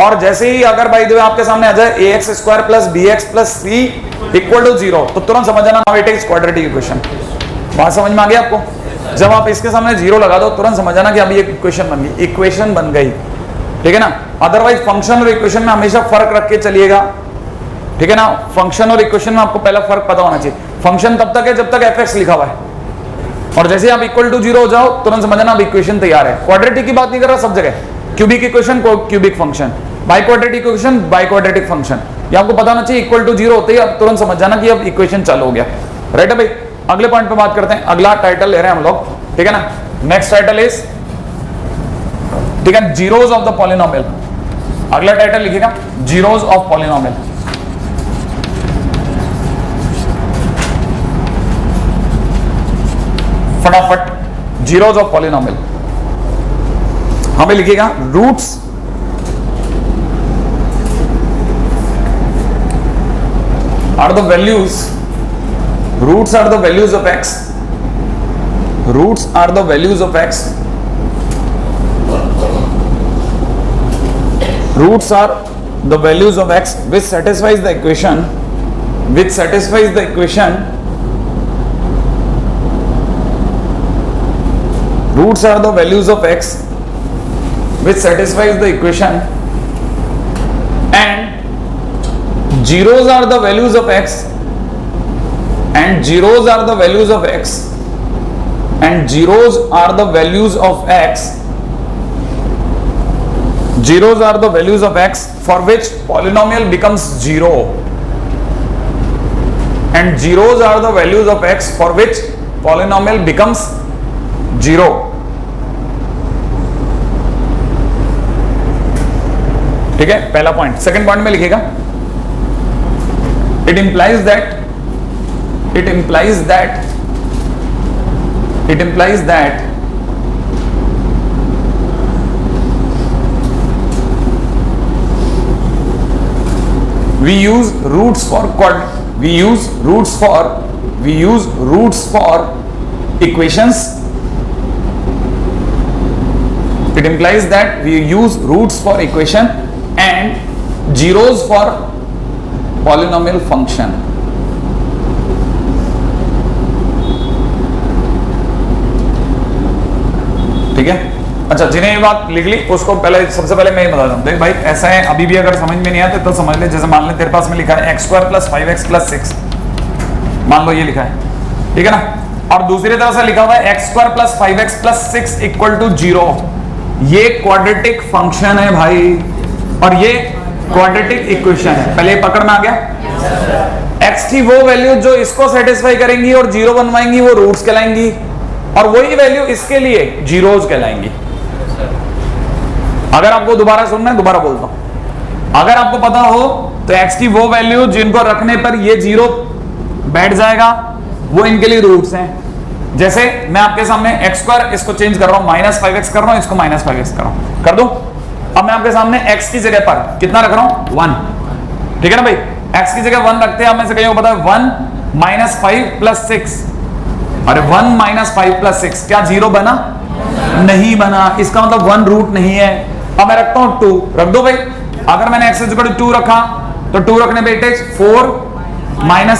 और जैसे ही अगर भाई जो आपके सामने आ जाए ax² plus bx plus c = 0, तो तुरंत समझ जाना now it is quadratic equation. बात समझ में आ गई आपको? जब आप इसके सामने 0 लगा दो, तुरंत समझ जाना कि अब ये इक्वेशन बन गई, इक्वेशन बन गई, ठीक है ना? अदरवाइज फंक्शन और इक्वेशन में हमेशा फर्क रख के चलिएगा, ठीक है ना? फंक्शन और इक्वेशन में आपको पहला फर्क पता होना चाहिए। फंक्शन तब तक है जब तक fx लिखा हुआ है, और जैसे आप = 0 हो जाओ, तुरंत समझना अब इक्वेशन तैयार है। क्वाड्रेटिक की बात नहीं कर रहा, सब जगह cubic equation cubic function, biquadratic equation biquadratic function, ये आपको पता होना चाहिए। = 0 होते ही अब तुरंत समझ जाना कि अब इक्वेशन चालू हो गया। राइट है भाई? अगले पॉइंट पे बात करते हैं। अगला टाइटल ले रहे हैं हम लोग, ठीक है ना? नेक्स्ट टाइटल इज, ठीक है, जीरोज ऑफ द पॉलिनोमियल। अगला टाइटल लिखिएगा, जीरोज ऑफ पॉलिनोमियल। फटाफट, जीरोज ऑफ पॉलिनोमियल हमें लिखिएगा, roots are the values, roots are the values of x, roots are the values of x, roots are the values of x which satisfies the equation, which satisfies the equation, roots are the values of x which satisfies the equation, and zeros are the values of x, and zeros are the values of x, and zeros are the values of x, zeros are the values of x for which polynomial becomes 0, and zeros are the values of x for which polynomial becomes 0। ठीक है, पहला point. Second point में लिखिएगा, it implies that we use roots for equations. It implies that we use roots for equation and zeros for polynomial function. ठीक है, अच्छा जिन्हें ये बात लिख ली उसको पहले सबसे पहले मैं ये बता दूं, देख भाई ऐसा है, अभी भी अगर समझ में नहीं आते तो समझ ले, जैसे मान ले तेरे पास में लिखा है x² + 5x + 6, मान लो ये लिखा है, ठीक है ना, और दूसरी तरफ से लिखा हुआ है x² + 5x + 6 = 0। ये क्वाड्रेटिक फंक्शन है भाई, और ये क्वाड्रेटिक इक्वेशन है। पहले पकड़ में आ गया। x की वो वैल्यू जो इसको सेटिस्फाई करेंगी और 0 बनवाएंगी वो रूट्स कहलाएंगी, और वही वैल्यू इसके लिए जीरोज कहलाएंगी। अगर आपको दोबारा सुनना है दोबारा बोलता हूं, अगर आपको पता हो तो x की वो वैल्यू जिनको रखने पर ये 0 बैठ जाएगा वो इनके लिए रूट्स हैं। जैसे मैं आपके सामने x² इसको चेंज कर रहा हूं, -5x कर रहा हूं, इसको -5x कर रहा हूं, कर दूं। अब मैं आपके सामने x की जगह पर कितना रख रहा हूं, 1, ठीक है ना भाई, x की जगह 1 रखते हैं। आप में से कहीं को पता है 1 - 5 + 6, अरे 1 - 5 + 6 क्या 0 बना? नहीं बना, इसका मतलब 1 रूट नहीं है। अब मैं रखता हूं 2, रख दो भाई। अगर मैंने x = 2 रखा तो 2 रखने पे 4 - 10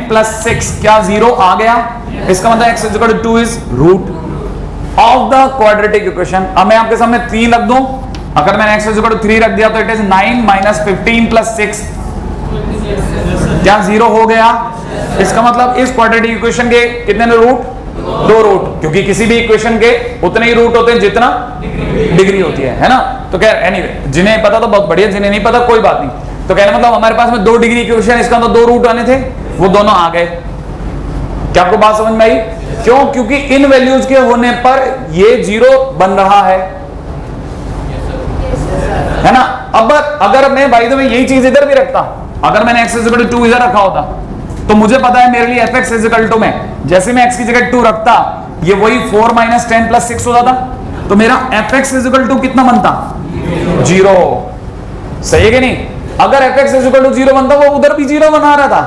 + 6 क्या 0 आ गया? इसका मतलब x = 2 is root of the quadratic equation. अब मैं आपके सामने 3 रख दूं, अगर मैंने x = 3 रख दिया तो इट इज 9 - 15 + 6 क्या 0 हो गया? इसका मतलब इस क्वाड्रेटिक इक्वेशन के कितने रूट? 2 रूट, क्योंकि किसी भी इक्वेशन के उतने ही रूट होते हैं जितना डिग्री होती है ना। तो खैर एनीवे, जिन्हें पता तो बहुत बढ़िया, जिन्हें नहीं पता कोई बात नहीं। तो कहने मतलब हमारे पास में 2 डिग्री इक्वेशन, इसका मतलब 2 रूट आने थे, वो दोनों आ गए। क्या आपको बात समझ में आई? क्यों? क्योंकि इन वैल्यूज के होने पर ये 0 बन रहा है ना। अब अगर मैं भाई तो मैं यही चीज इधर भी रखता, अगर मैंने x = 2 इधर रखा होता तो मुझे पता है मेरे लिए fx = में जैसे मैं x की जगह 2 रखता ये वही 4 - 10 + 6 हो जाता, तो मेरा fx = कितना बनता? 0। सही है कि नहीं? अगर fx = 0 बनता वो उधर भी 0 बना रहा था,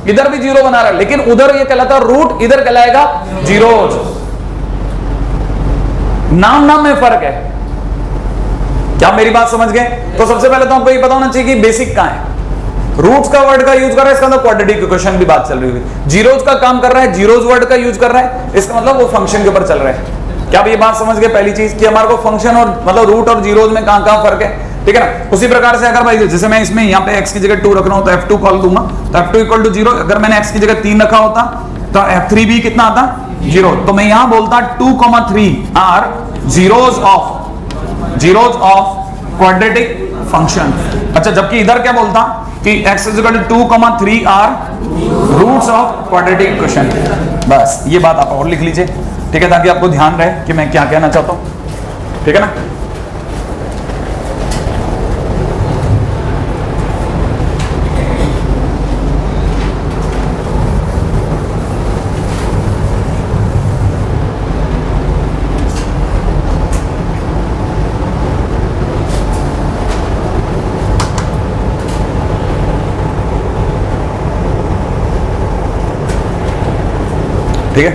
इधर भी 0 बना रहा है, लेकिन उधर ये कहलाता रूट, इधर कहलाएगा जीरोज। नाम में फर्क है। क्या मेरी बात समझ गए? तो सबसे पहले तो आपको ये पता होना चाहिए कि बेसिक कहां है। रूट्स का वर्ड का यूज कर रहा है, इसका मतलब क्वाड्रेटिक इक्वेशन की बात चल रही है। जीरोज का काम कर रहा है, जीरोज वर्ड का यूज कर रहा है, इसका मतलब वो फंक्शन के ऊपर चल रहा है। क्या आप ये बात समझ गए? पहली चीज कि हमारे को फंक्शन और मतलब रूट और जीरोज में कहां फर्क है, ठीक है ना। उसी प्रकार से अगर भाई जैसे मैं इसमें यहाँ पे x की जगह 2 रख रहा हूं तो f2 कॉल दूंगा, तो f2 = 0। अगर मैंने x की जगह 3 रखा होता तो f3 भी कितना आता? 0। तो मैं यहां बोलता 2, 3 are zeros of quadratic function. अच्छा, जबकि इधर क्या बोलता कि x = 2, 3 are roots of quadratic equation. बस ये बात आप और लिख लीजिए, ठीक है, ताकि आपको ध्यान रहे कि मैं क्या कहना चाहता हूं, ठीक है ना। ठीक है,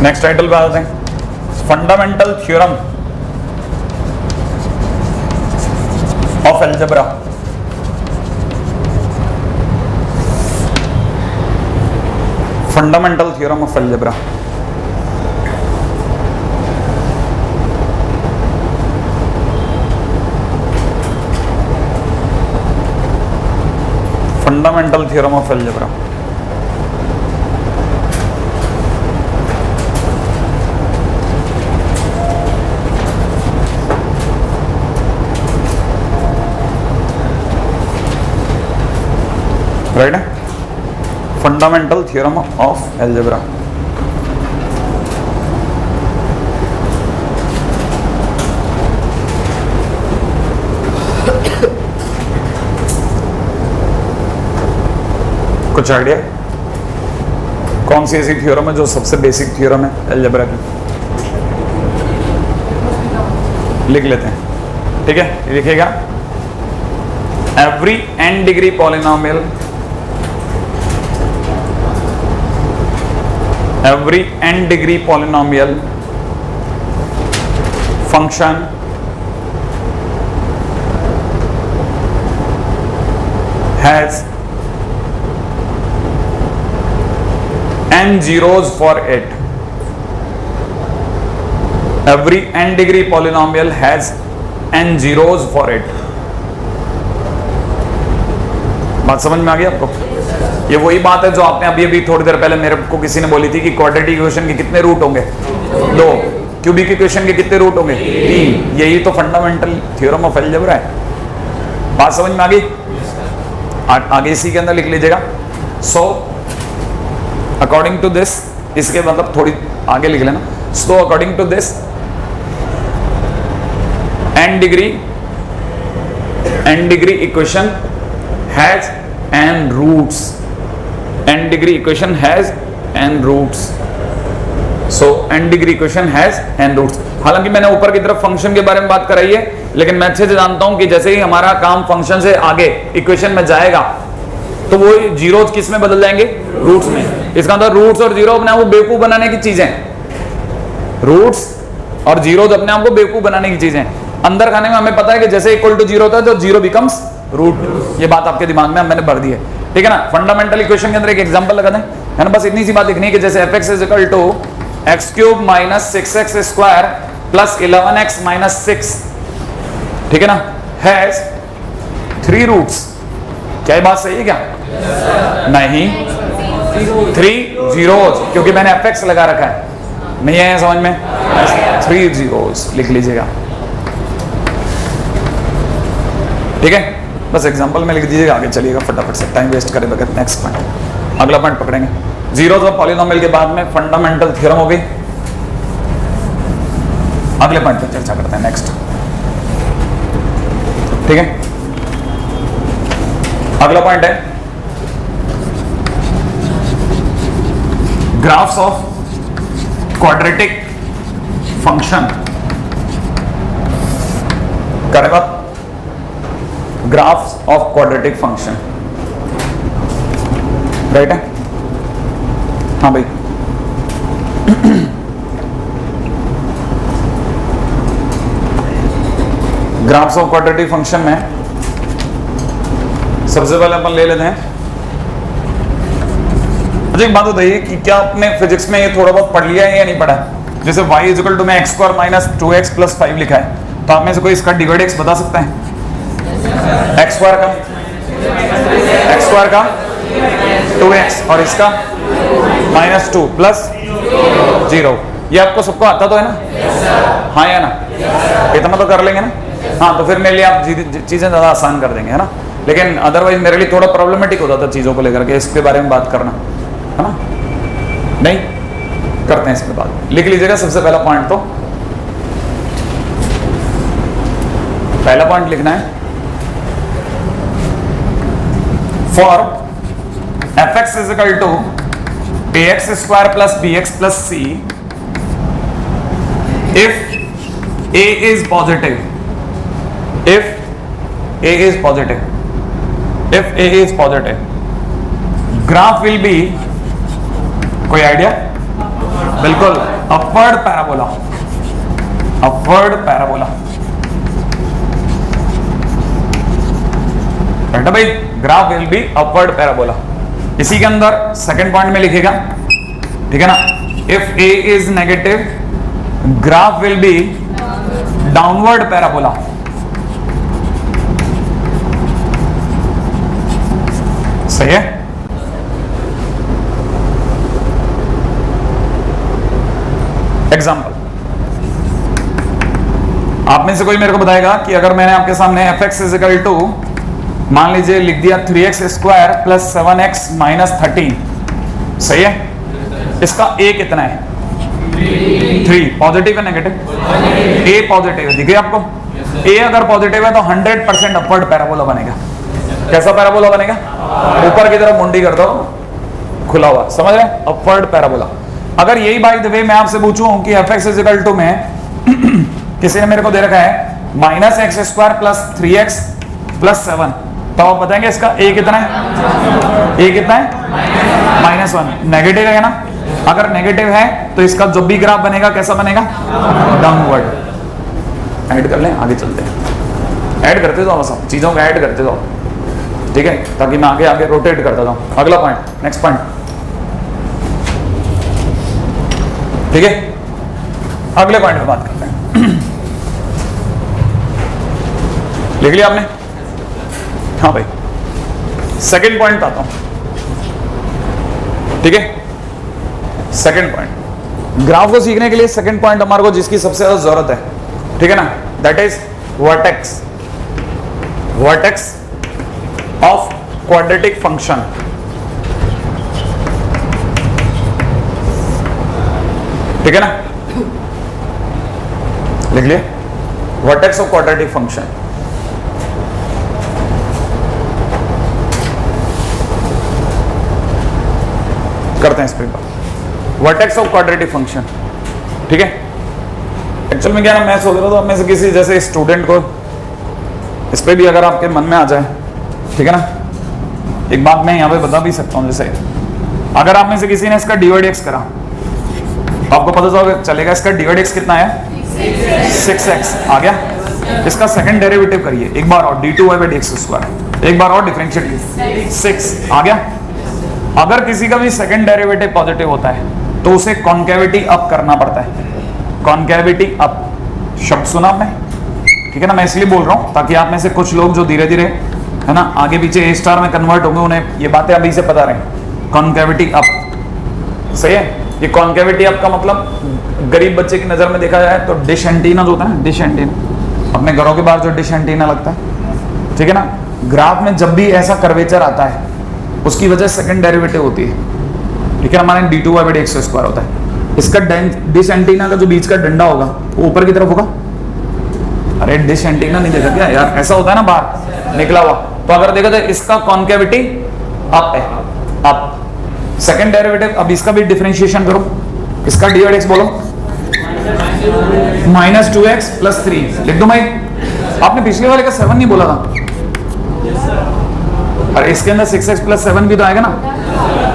नेक्स्ट टाइटल पे आते हैं, fundamental theorem of algebra. Fundamental theorem of algebra. Fundamental theorem of algebra. Right है, फंडामेंटल थ्योरम ऑफ अलजेब्रा। कुछ आइडिया कौन सी ऐसी थ्योरम है जो सबसे बेसिक थ्योरम है अलजेब्रा की? लिख लेते हैं, ठीक है, लिखिएगा। Every n degree polynomial, every n degree polynomial function has n zeros for it. Every n degree polynomial has n zeros for it. बात समझ में आ गई आपको? ये वही बात है जो आपने अभी अभी थोड़ी देर पहले मेरे को किसी ने बोली थी कि क्वाड्रेटिक इक्वेशन के कितने रूट होंगे? 2। क्यूबिक इक्वेशन के कितने रूट होंगे? 3। यही तो फंडामेंटल थ्योरम ऑफ अलजेब्रा है। बात समझ में आ गई? आगे इसी के अंदर लिख लीजिएगा। सो अकॉर्डिंग टू दिस, इसके मतलब थोड़ी आगे लिख लेना। So according to this n degree equation has n roots. n degree equation has n roots. So n degree equation has n roots. हालांकि मैंने ऊपर की तरफ फंक्शन के बारे में बात कराई है, लेकिन मैं अच्छे से जानता हूं कि जैसे ही हमारा काम फंक्शन से आगे इक्वेशन में जाएगा तो वो जीरोस किस में बदल जाएंगे? रूट्स में। इसका मतलब रूट्स और जीरो अपने आप को बेवकूफ बनाने की चीजें। रूट्स और जीरोस अपने आप को बेवकूफ बनाने की चीजें। अंदर खाने में हमें पता है कि जैसे इक्वल टू जीरो होता है तो जीरो बिकम्स रूट। ये बात आपके दिमाग में मैंने भर दी है, ठीक है ना? फंडामेंटल इक्वेशन के अंदर एक एग्जांपल लगा दें, है ना? बस इतनी सी बात लिखनी है कि जैसे fx is equal to x cube minus 6x square plus 11x minus 6, ठीक है ना, हैज 3 रूट्स। क्या ये बात सही है क्या? नहीं, 3 जीरोस, क्योंकि मैंने fx लगा रखा है। नहीं आया समझ में? 3 जीरोस लिख लीजिएगा, ठीक है? बस एग्जांपल में लिख दीजिएगा, आगे चलिएगा फटाफट से, टाइम वेस्ट करे बगैर। नेक्स्ट पॉइंट, अगला पॉइंट पकड़ेंगे। जीरोस और पॉलिनोमियल के बाद में फंडामेंटल थ्योरम हो गई। अगले पॉइंट पर चर्चा करते हैं, नेक्स्ट, ठीक है? अगला पॉइंट है ग्राफ्स ऑफ क्वाड्रेटिक फंक्शन। करें बात, graphs of quadratic function, right है? हाँ भाई, ग्राफ्स ऑफ क्वाड्रेटिक फंक्शन में सबसे पहले अपन ले लेते हैं। अच्छा एक बात बताइए कि क्या आपने फिजिक्स में ये थोड़ा बहुत पढ़ लिया है या नहीं पढ़ा है? जैसे y इज इक्वल टू में x square minus 2x plus 5 लिखा है, तो आप में से कोई इसका डिवाइड x बता सकता है? x स्क्वायर का 2x और इसका माइनस 2 प्लस 0। ये आपको सबको आता तो है ना? हाँ या ना? इतना तो कर लेंगे ना? हाँ, तो फिर मेरे लिए आप चीजें ज्यादा आसान कर देंगे, है ना? लेकिन अदरवाइज मेरे लिए थोड़ा प्रॉब्लमेटिक होता था चीजों को लेकर के, इसके बारे में बात करना, है ना? नहीं करते हैं इस पे बात। लिख लीजिएगा सबसे पहला पॉइंट, तो पहला पॉइंट लिखना है, for fx is equal to ax square plus bx plus c if a is positive, if a is positive, if a is positive, graph will be, कोई आइडिया? बिल्कुल, अपवर्ड पैराबोला, अपवर्ड पैराबोला, बेटा भाई, graph will be upward parabola. इसी के अंदर second point में लिखेगा, ठीक है ना? If a is negative, graph will be downward parabola. सही है? एग्जाम्पल, आप में से कोई मेरे को बताएगा कि अगर मैंने आपके सामने fx इज इक्वल टू, मान लीजिए लिख दिया 3x square plus 7x minus 13, सही है? इसका a कितना है? 3। पॉजिटिव है नेगेटिव? a पॉजिटिव है, दिखे आपको? a अगर पॉजिटिव है तो 100% अपवर्ड पैराबोला बनेगा। कैसा पैराबोला बनेगा? ऊपर की तरफ मुंडी कर दो, खुला हुआ, समझ रहे? Upward parabola. अगर यही बाय द वे मैं आपसे पूछूं कि fx इज इक्वल टू में किसी ने मेरे को दे रखा है minus x square plus 3x plus 7, तो आप बताएंगे इसका a कितना है? a कितना है? -1। नेगेटिव है ना? अगर नेगेटिव है तो इसका जो भी ग्राफ बनेगा कैसा बनेगा? डाउनवर्ड। ऐड कर लें, आगे चलते हैं। ऐड करते जाओ, सब चीज़ों को ऐड करते जाओ, ठीक है, ताकि मैं आगे आगे रोटेट करता जाऊँ। अगला पॉइंट, नेक्स्ट पॉइंट, ठीक है, अगले पॉइंट पे बात करते हैं। लिख लिया आपने? हाँ भाई, सेकंड पॉइंट आता हूं, ठीक है। सेकंड पॉइंट, ग्राफ को सीखने के लिए सेकंड पॉइंट हमारे को जिसकी सबसे ज्यादा जरूरत है, ठीक है ना, that is vertex, vertex of quadratic function. ठीक है ना, लिख लिए, वर्टेक्स ऑफ क्वाड्रेटिक फंक्शन। करते हैं इस पर वर्टेक्स ऑफ क्वाड्रेटिक फंक्शन, ठीक है। एक्चुअल में क्या ना, मैं सोच रहा था, मैं से किसी जैसे स्टूडेंट को इस पे भी अगर आपके मन में आ जाए, ठीक है ना, एक बात मैं यहाँ पे बता भी सकता हूँ, जैसे अगर आप में से किसी ने इसका डिवाइड एक्स करा, आपको पता चलेगा इसका डिवाइड एक्स कितना है, 6x आ गया। इसका सेकंड डेरिवेटिव करिए एक बार और, d2y/dx², एक बार और डिफरेंशिएट, 6 आ गया। अगर किसी का भी सेकंड डेरिवेटिव पॉजिटिव होता है तो उसे कॉन्केविटी अप करना पड़ता है, कॉन्केविटी अप शब्द सुना आपने, ठीक है ना। मैं इसलिए बोल रहा हूं ताकि आप में से कुछ लोग जो धीरे धीरे है ना आगे पीछे ए स्टार में कन्वर्ट होंगे, उन्हें ये बातें अभी से पता रहे। कॉन्केविटी अप, सही है। ये कॉन्केविटी अप का मतलब गरीब बच्चे की नजर में देखा जाए तो डिश एंटीना जो होता है ना, डिश एंटीना, अपने घरों के बाहर जो डिश एंटीना लगता है, ठीक है ना, ग्राफ में जब भी ऐसा कर्वेचर आता है उसकी वजह सेकंड डेरिवेटिव होती है, ठीक है, हमारे d2y/dx² होता है। इसका डिश एंटीना का जो बीच का डंडा होगा वो ऊपर की तरफ होगा। अरे डिश एंटीना नहीं देखा क्या यार, ऐसा होता है ना बाहर निकला हुआ, तो अगर देखा जाए इसका कॉन्केविटी अप है, अप। सेकंड डेरिवेटिव, अब इसका भी डिफरेंशिएशन करो, इसका d/x बोलो, -2x + 3 लिख दो भाई। आपने पिछले वाले का 7 नहीं बोला था, अरे इसके अंदर 6x + 7 भी तो आएगा ना।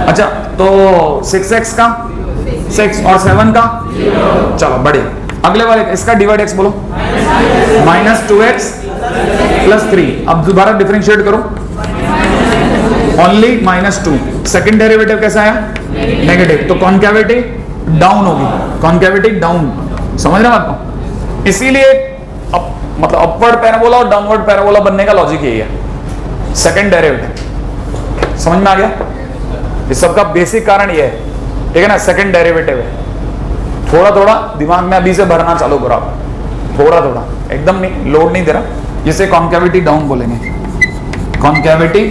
अच्छा, तो 6x का 6 और 7 का, चलो बढ़िया। अगले वाले इसका d/x बोलो, -2x + 3। अब दोबारा डिफरेंशिएट करो, ओनली -2। सेकंड डेरिवेटिव कैसा आया, नेगेटिव, तो कॉन्केविटी डाउन होगी, कॉन्केविटी डाउन, समझ रहे हैं आपको। इसीलिए मतलब अपवर्ड पैराबोला और डाउनवर्ड पैराबोला बनने का लॉजिक यही है, सेकंड डेरिवेटिव। समझ में आ गया, इस सब का बेसिक कारण ये है, ठीक है ना, सेकंड डेरिवेटिव है। थोड़ा थोड़ा दिमाग में अभी से भरना चालू करो आप, थोड़ा थोड़ा, एकदम नहीं, लोड नहीं दे रहा। जिसे कॉन्केविटी डाउन बोलेंगे, कॉन्केविटी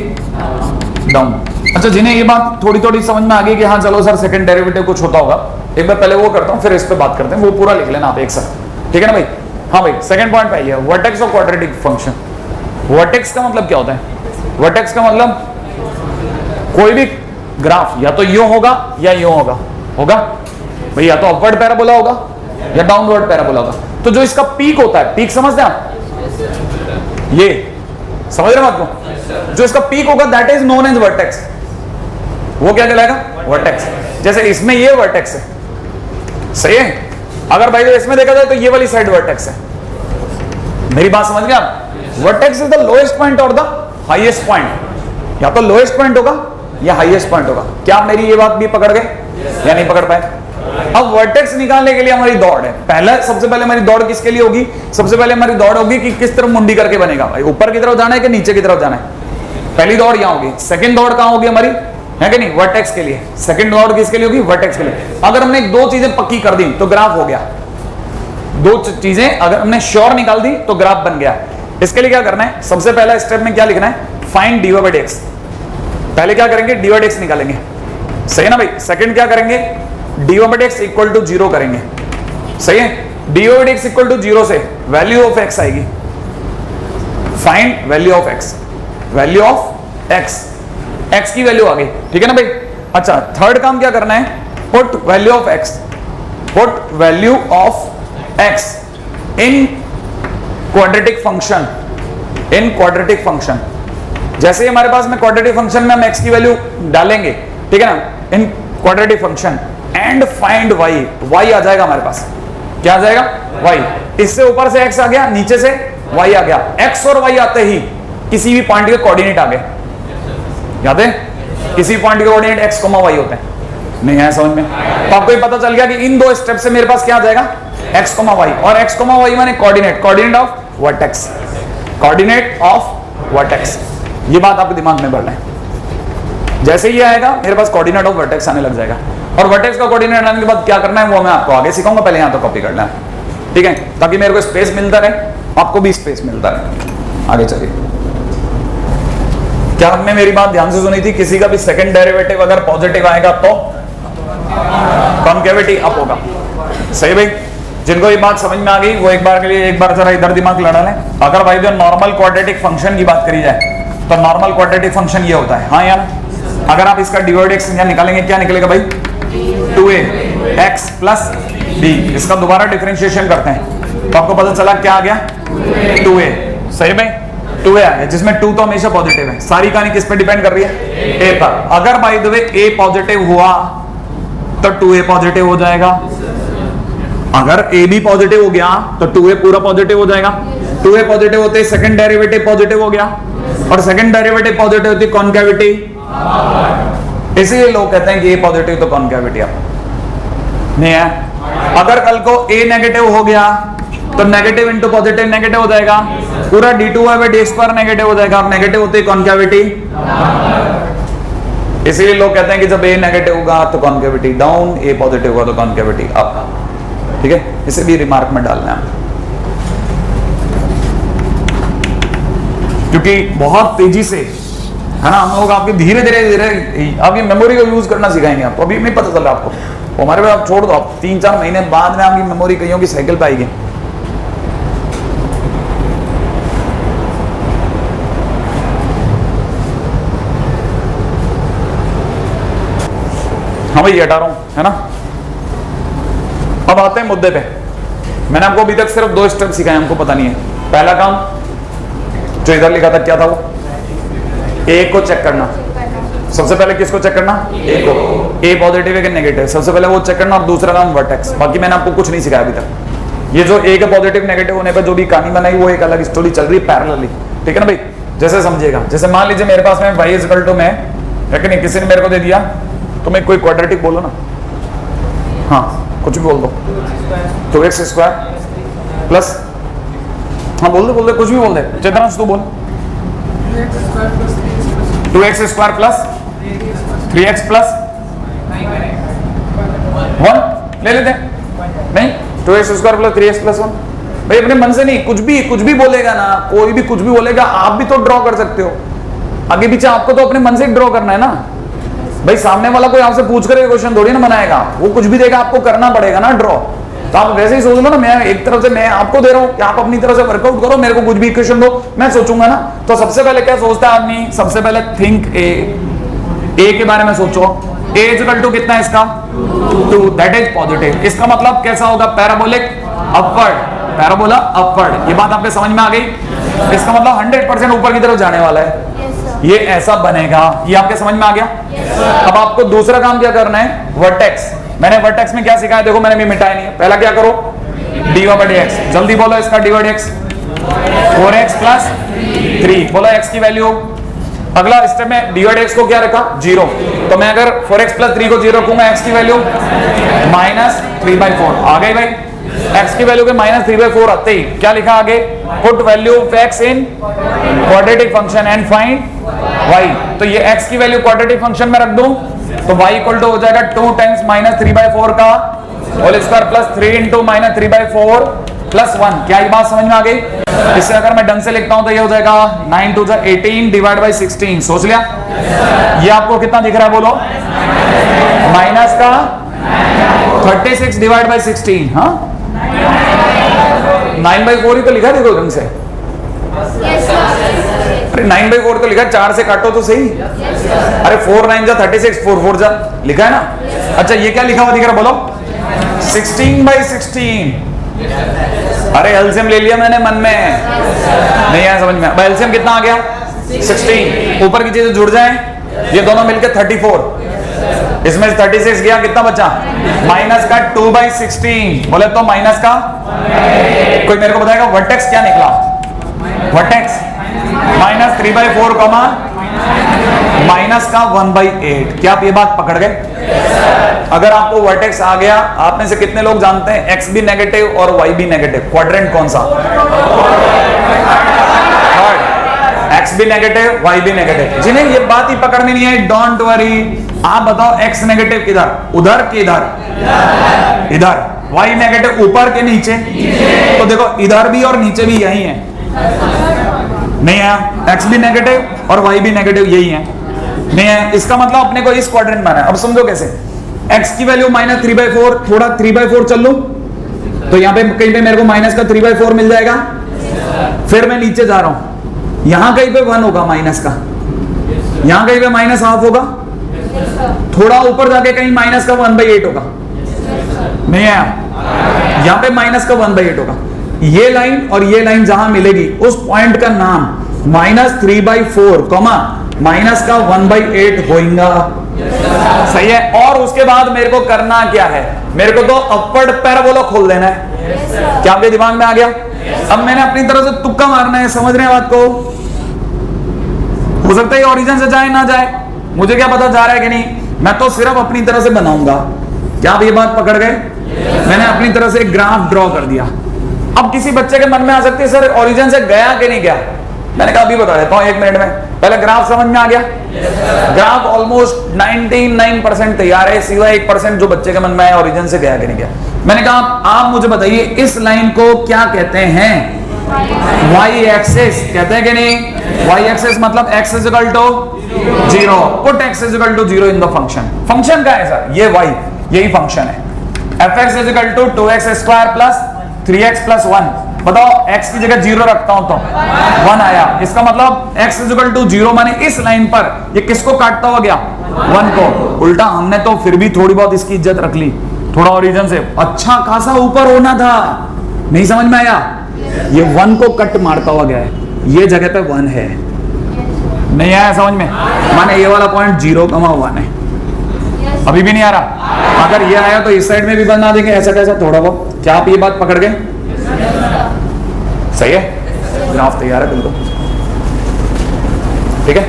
डाउन। अच्छा, जिन्हें ये बात थोड़ी थोड़ी समझ में आ गई कि हाँ चलो सर सेकंड डेरिवेटिव कुछ होता होगा, एक बार पहले वो करता हूँ फिर इस पे बात करते हैं, वो पूरा लिख लेना आप एक साथ, ठीक है ना भाई। हाँ भाई, सेकंड पॉइंट पे आइए, vertex of quadratic function. Vertex का मतलब क्या होता है, वर्टेक्स का मतलब कोई भी ग्राफ या तो यूं होगा या यूं होगा, होगा भाई, या तो अपवर्ड पैराबोला होगा या डाउनवर्ड पैराबोला होगा। तो जो इसका पीक होता है, पीक समझते हैं आप, ये समझ रहे हैं आपको, जो इसका पीक होगा that is known as vertex. वो क्या कहलाएगा, वर्टेक्स। जैसे इसमें ये वर्टेक्स है, सही है। अगर भाई इसमें देखा जाए तो ये वाली साइड वर्टेक्स है, मेरी बात समझ गए आप। Vertex is the lowest point और द हाईएस्ट पॉइंट, या तो लोएस्ट पॉइंट होगा या हाईएस्ट पॉइंट होगा। क्या आप मेरी ये बात भी पकड़ गए या नहीं पकड़ पाए। अब वर्टेक्स निकालने के लिए हमारी दौड़ है, पहले सबसे पहले हमारी दौड़ किसके लिए होगी, सबसे पहले हमारी दौड़ होगी कि किस तरफ मुंडी करके बनेगा, भाई ऊपर की तरफ जाना है कि नीचे की तरफ जाना है। पहली दौड़ यहाँ होगी। सेकंड दौड़ कहाँ होगी हमारी, है कि नहीं, वर्टेक्स के लिए। सेकंड दौड़ किसके लिए होगी, वर्टेक्स के लिए। अगर हमने दो चीजें पक्की कर दी तो ग्राफ हो गया, दो चीजें अगर हमने श्योर निकाल दी तो ग्राफ बन गया। इसके लिए क्या करना है, सबसे पहला स्टेप में क्या लिखना है, फाइंड dy/dx। पहले क्या करेंगे, dy/dx निकालेंगे, सही है ना भाई। सेकंड क्या करेंगे, dy/dx = 0 करेंगे, सही है। dy/dx = 0 से वैल्यू ऑफ x आएगी, find value of x, value of x, x की वैल्यू आ गई, ठीक है ना भाई। अच्छा, थर्ड काम क्या करना है, put value of x, put value of x in quadratic function, in quadratic function. जैसे ही हमारे पास में क्वाड्रेटिक फंक्शन में हम x की वैल्यू डालेंगे, ठीक है ना, in quadratic function, and find y, y आ जाएगा हमारे पास, क्या आ जाएगा, y। इससे ऊपर से x आ गया, नीचे से y आ गया। x और y आते ही किसी भी पॉइंट के कोऑर्डिनेट आ गए, याद है? किसी पॉइंट के कोऑर्डिनेट x, y होते हैं, नहीं है समझ में? तो आपको ये पता चल गया कि इन दो स्टेप से मेरे पास क्या आ जाएगा, x, y, और x, y माने coordinate of vertex, coordinate of vertex. ये बात आपके दिमाग में भर लें। जैसे ही आएगा मेरे पास कोऑर्डिनेट ऑफ वर्टेक्स आने लग जाएगा, और वर्टेक्स का कोऑर्डिनेट आने के बाद क्या करना है वो मैं आपको आगे सिखाऊंगा, पहले यहां तो कॉपी करना है, ठीक है, ताकि मेरे को स्पेस मिलता रहे, आपको भी स्पेस मिलता रहे। आगे चलिए, क्या आपने मेरी बात ध्यान से सुनी थी? किसी का भी सेकंड डेरिवेटिव अगर पॉजिटिव आएगा तो कॉन्केविटी अप होगा, सही भाई? जिनको ये बात समझ में आ गई वो एक बार जरा इधर दिमाग लड़ा लें। अगर भाई जो नॉर्मल क्वाड्रेटिक फंक्शन की बात करी जाए तो नॉर्मल क्वाड्रेटिक फंक्शन ये होता है, हाँ यार, अगर आप इसका डिवाइड एक्स निकालेंगे क्या निकलेगा भाई? 2ax plus b। इसका दोबारा डिफरेंशिएशन करते हैं तो आपको पता चला क्या आ गया, 2a, सही भाई? 2a आ गया, जिसमें 2 तो हमेशा पॉजिटिव है। सारी कहानी किस पे डिपेंड कर रही है? a पर। अगर by the way a positive हुआ तो 2a पॉजिटिव हो जाएगा, अगर a भी पॉजिटिव हो गया तो 2a पूरा पॉजिटिव हो जाएगा। 2a पॉजिटिव होते ही सेकंड डेरिवेटिव पॉजिटिव हो गया, और सेकंड डेरिवेटिव पॉजिटिव होती है कॉन्केविटी। इसीलिए लोग कहते हैं कि a पॉजिटिव तो कॉन्केविटी नहीं है। अगर कल को a नेगेटिव हो गया तो नेगेटिव इंटू पॉजिटिव नेगेटिव हो जाएगा, पूरा d2y/d² नेगेटिव हो जाएगा, और नेगेटिव होती है कॉन्केविटी। इसीलिए लोग कहते हैं कि जब a नेगेटिव होगा तो कॉन्केविटी डाउन, a पॉजिटिव होगा तो कॉन्केविटी अप, ठीक है? इसे भी रिमार्क में डालना है, क्योंकि बहुत तेजी से है ना हम लोग आपकी धीरे धीरे आपकी मेमोरी को यूज करना सिखाएंगे आपको। अभी नहीं पता चल रहा आपको, हमारे पे आप छोड़ दो, आप 3-4 महीने बाद में आपकी मेमोरी कईयों की साइकिल पे आएगी। हाँ भाई हटा रहा हूं, है ना? अब आते हैं मुद्दे पे। मैंने आपको अभी तक सिर्फ 2 स्टेप सिखाए, हमको पता नहीं है। पहला काम जो इधर लिखा था क्या था वो? ए को चेक करना। सबसे पहले किसको चेक करना? ए को। ए पॉजिटिव है कि नेगेटिव, सबसे पहले वो चेक करना, और दूसरा काम वर्टेक्स। बाकी मैंने आपको कुछ नहीं सिखाया अभी तक। ये जो ए के पॉजिटिव नेगेटिव होने पर जो भी कहानी बनाई वो एक अलग स्टोरी चल रही है पैरेलली, ठीक है ना भाई? जैसे समझिएगा, जैसे मान लीजिए मेरे पास में y = में है कि नहीं, किसी ने मेरे को दे दिया तो मैं कोई क्वाड्रेटिक बोलो ना, हाँ कुछ भी बोल दो, 2x² प्लस, हाँ बोल दे कुछ भी बोल दे, चेतनांश तू बोल, 2x² प्लस 3x प्लस 1 ले लेते हैं। नहीं, 2x² प्लस 3x प्लस 1 भाई अपने मन से नहीं, कुछ भी बोलेगा ना, कोई भी कुछ भी बोलेगा, आप भी तो ड्रॉ कर सकते हो आगे पीछे। आपको तो अपने मन से ड्रॉ करना है ना भाई, सामने वाला कोई आपसे पूछ कर क्वेश्चन थोड़ी ना बनाएगा, वो कुछ भी देगा आपको करना पड़ेगा ना ड्रॉ। तो आप वैसे ही सोच लो ना, मैं एक तरफ से मैं आपको दे रहा हूं कि आप अपनी तरफ से वर्कआउट करो, मेरे को कुछ भी इक्वेशन दो, मैं सोचूंगा ना। तो सबसे पहले क्या सोचता है आदमी? सबसे पहले थिंक ए के बारे में सोचो। ए = कितना है इसका? 2, दैट इज पॉजिटिव। इसका मतलब कैसा होगा? Parabolic upward, parabola upward. ये बात आपके समझ में आ गई? इसका मतलब 100% ऊपर की तरफ जाने वाला है, ये ऐसा बनेगा। ये आपके समझ में आ गया? अब आपको दूसरा काम क्या करना है? वर्टेक्स। मैंने वर्टेक्स में क्या सिखाया देखो, मैंने भी मिटाया नहीं है। पहला क्या करो? dy/dx। जल्दी बोलो इसका dy/dx, 4x प्लस 3। बोलो x की वैल्यू। अगला स्टेप में dy/dx को क्या रखा? 0। तो मैं अगर 4x प्लस 3 को 0 रखूंगा, x की वैल्यू -3/4 आ गई भाई। x की वैल्यू के -3/4 आते ही क्या लिखा आगे? Put value of x in quadratic function and find y। तो ये x की वैल्यू क्वाड्रेटिक फंक्शन में रख दूं तो y = हो जाएगा 2 टाइम्स -3/4 का whole square plus 3 into -3/4 plus 1। क्या ये बात समझ में आ गई? इससे अगर मैं ढंग से लिखता हूं तो ये हो जाएगा 9 2 18 डिवाइड बाई 16। सोच लिया? ये आपको कितना दिख रहा है बोलो? माइनस का 36 डिवाइड बाई 16। हाँ 9/4 ही तो लिखा, देखो ढंग से। अरे 9/4 तो लिखा, 4 से काटो तो सही। अरे 4 9 जा 36, 4 4 जा लिखा है ना। अच्छा ये क्या लिखा हुआ दिख रहा बोलो? 16/16। अरे एलसीएम ले लिया मैंने मन में, नहीं आया समझ में। अब एलसीएम कितना आ गया? 16। ऊपर की चीजें जुड़ जाएं, ये दोनों मिलकर 34। इसमें 36 गया, कितना बचा? माइनस का 2/16, बोले तो माइनस का कोई मेरे को बताएगा वर्टेक्स क्या निकला? वर्टेक्स माइनस 3/4 कॉमा माइनस का 1/8। क्या आप ये बात पकड़ गए? अगर आपको वर्टेक्स आ गया, आप में से कितने लोग जानते हैं एक्स भी नेगेटिव और वाई भी नेगेटिव? क्वाड्रेंट कौन सा? एक्स भी नेगेटिव, वाई भी नेगेटिव। जिन्हें ये बात ही पकड़ में नहीं है, डोंट वरी। आप बताओ एक्स नेगेटिव किधर? उधर कि इधर? इधर। वाई नेगेटिव ऊपर के नीचे? तो देखो इधर भी और नीचे भी यही है, नहीं है? एक्स भी नेगेटिव और वाई भी नेगेटिव यही है, नहीं है? इसका मतलब अपने को इस क्वाड्रेंट में है। अब समझो कैसे। एक्स की वैल्यू माइनस 3/4, थोड़ा 3/4 चल लूं तो यहां पे कहीं पे मेरे को माइनस का 3/4 मिल जाएगा। फिर मैं नीचे जा रहा हूं, यहां कहीं पे 1 होगा माइनस का, यहां कहीं पे माइनस हाफ होगा, थोड़ा ऊपर जाके कहीं माइनस का 1/8 होगा, नहीं है? यहां पे माइनस का 1/8 होगा। ये लाइन और ये लाइन जहां मिलेगी उस पॉइंट का नाम माइनस 3/4 कॉमा माइनस का 1/8 होगा। सही है। और उसके बाद मेरे को करना क्या है? मेरे को तो अपवर्ड पैराबोला खोल देना है। क्या आपके दिमाग में आ गया? अब मैंने अपनी तरफ से तुक्का मारना है। समझ रहे हैं बात को? हो सकता है ओरिजिन से जाए ना जाए, मुझे क्या पता जा रहा है कि नहीं। मैं तो सिर्फ अपनी तरह से बनाऊंगा। क्या आप ये बात पकड़ गए? मैंने अपनी तरह से एक ग्राफ ड्रॉ कर दिया। अब किसी बच्चे के मन में आ सकती है सर ओरिजिन से गया कि नहीं गया। मैंने कहा अभी बता देता हूं 1 मिनट में। पहले ग्राफ समझ में आ गया? ग्राफ ऑलमोस्ट 99% तैयार है, सिवाय 1% जो बच्चे के मन में है ओरिजिन से गया कि नहीं गया। मैंने कहा आप मुझे बताइए इस लाइन को क्या कहते हैं? वाई एक्सिस कहते हैं कि नहीं? वाई एक्सिस मतलब x is equal to 0, put x is equal to 0 in the function. Function क्या है सर? ये y, यही फंक्शन है। fx is equal to 2x² plus 3x plus 1। बताओ x की जगह 0 रखता हूं तो 1 आया। इसका मतलब x इज इक्वल टू 0 माने इस लाइन पर ये किसको काटता हुआ गया? 1 को। उल्टा हमने तो फिर भी थोड़ी बहुत इसकी इज्जत रख ली, थोड़ा ओरिजिन से अच्छा खासा ऊपर होना था। नहीं समझ में आया? ये 1 को कट मारता हुआ गया है, ये जगह पे 1 है। नहीं आया समझ में? माने ये वाला पॉइंट 0,1 है। अभी भी नहीं आ रहा? अगर ये आया तो इस साइड में भी बना देंगे ऐसा कैसा थोड़ा बहुत। क्या आप ये बात पकड़ गए? सही है। ग्राफ तैयार है बिल्कुल, ठीक है।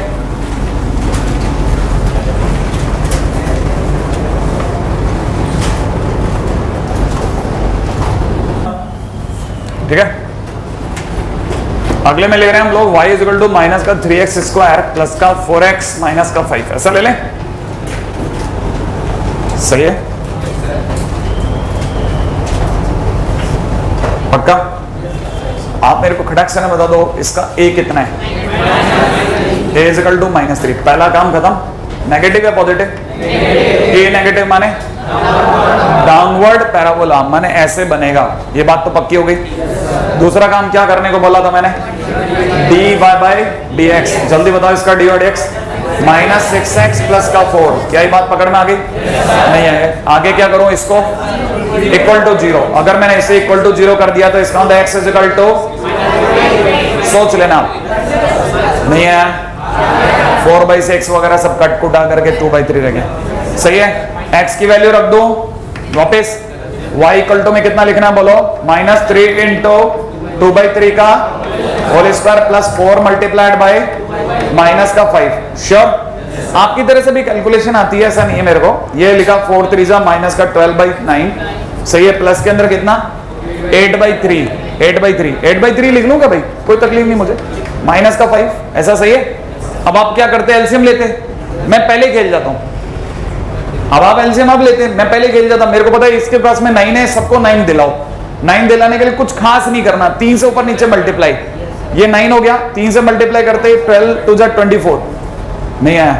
ठीक है। अगले में ले रहे हैं हम लोग y is equal to minus का 3x² प्लस का 4x माइनस का 5। ऐसा ले लें? सही है। पक्का? आप मेरे को खटक से ना बता दो इसका a कितना है? a is equal to -3। पहला काम खत्म। नेगेटिव या पॉजिटिव? a नेगेटिव माने डाउनवर्ड पैराबोला, माने ऐसे बनेगा। ये बात तो पक्की हो गई। दूसरा काम क्या करने को बोला था मैंने? dy/dx। जल्दी बताओ इसका dy/dx -6x प्लस का 4। क्या ये बात पकड़ में आ गई? नहीं है। आगे क्या करूं? इसको इक्वल टू 0। अगर मैंने इसे इक्वल टू 0 कर दिया तो इसका मतलब x इज इक्वल टू, सोच लेना, नहीं है 4/6 वगैरह सब कट कुटा करके 2/3 रह गया। सही है। x की वैल्यू रख दो वापस। y इक्वल टू में कितना लिखना है बोलो? -3 इंटू 2/3 का whole square plus 4 multiplied by minus का 5। श्योर? आपकी तरह से भी कैलकुलेशन आती है, ऐसा नहीं है मेरे को। ये लिखा 4 3 माइनस का 12/9। सही है। प्लस के अंदर कितना? 8/3। 8/3 लिख लूंगा भाई, कोई तकलीफ नहीं मुझे। माइनस का 5, ऐसा सही है। अब आप क्या करते? एलसीएम लेते। मैं पहले खेल जाता हूं। अब आप एलसीएम अब लेते, मैं पहले खेल जाता। मेरे को पता है इसके पास में 9 है, सबको 9 दिलाओ। 9 दिलाने के लिए कुछ खास नहीं करना, 3 से ऊपर नीचे मल्टीप्लाई। ये 9 हो गया, 3 से मल्टीप्लाई करते ही 12 2 जा 24। नहीं आया?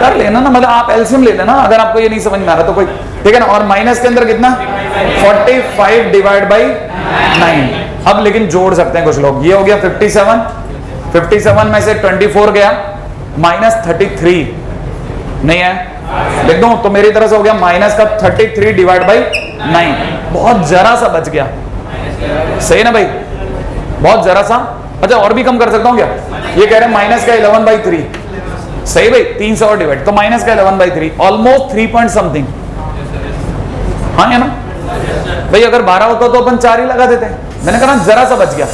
कर लेना ना, मतलब आप एलसीएम ले लेना अगर आपको ये नहीं समझ में आ रहा तो कोई, ठीक है ना। और माइनस के अंदर कितना? 45 डिवाइड बाई 9। अब लेकिन जोड़ सकते हैं कुछ लोग। ये हो गया 57 में से 24 गया -33। नहीं है? लिख दूं तो मेरी तरह से हो गया माइनस का 33 डिवाइड बाई 9। बहुत जरा सा बच गया। सही ना भाई? बहुत जरा सा। अच्छा और भी कम कर सकता हूं क्या? ये कह रहे हैं माइनस का 11/3। सही भाई, 3 से और डिवाइड, तो माइनस का 11/3, ऑलमोस्ट 3 पॉइंट समथिंग। हाँ है ना भाई, अगर 12 होता तो अपन 4 ही लगा देते। मैंने कहा जरा सा बच गया,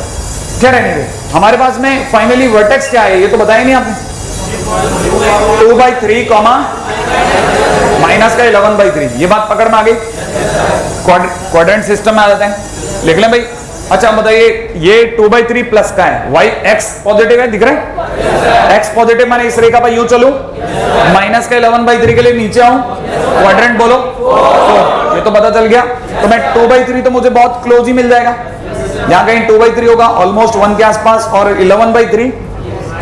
क्या रहने दे। हमारे पास में फाइनली वर्टेक्स क्या है ये तो बताया नहीं आपने, 2/3 कॉमा माइनस का 11/3, ये बात पकड़ में आ गई। क्वाड्रेंट सिस्टम में आ जाते हैं, लिख लें भाई। अच्छा बताइए, ये 2/3 प्लस का है, y x पॉजिटिव है, दिख रहा है x पॉजिटिव, माने इस रेखा पर यूं चलूं, माइनस का 11/3 के लिए नीचे आऊं, क्वाड्रेंट बोलो 4, ये तो पता चल गया। तो मैं 2/3 तो मुझे बहुत क्लोज ही मिल जाएगा, यहां कहीं 2/3 होगा ऑलमोस्ट 1 के आसपास, और 11/3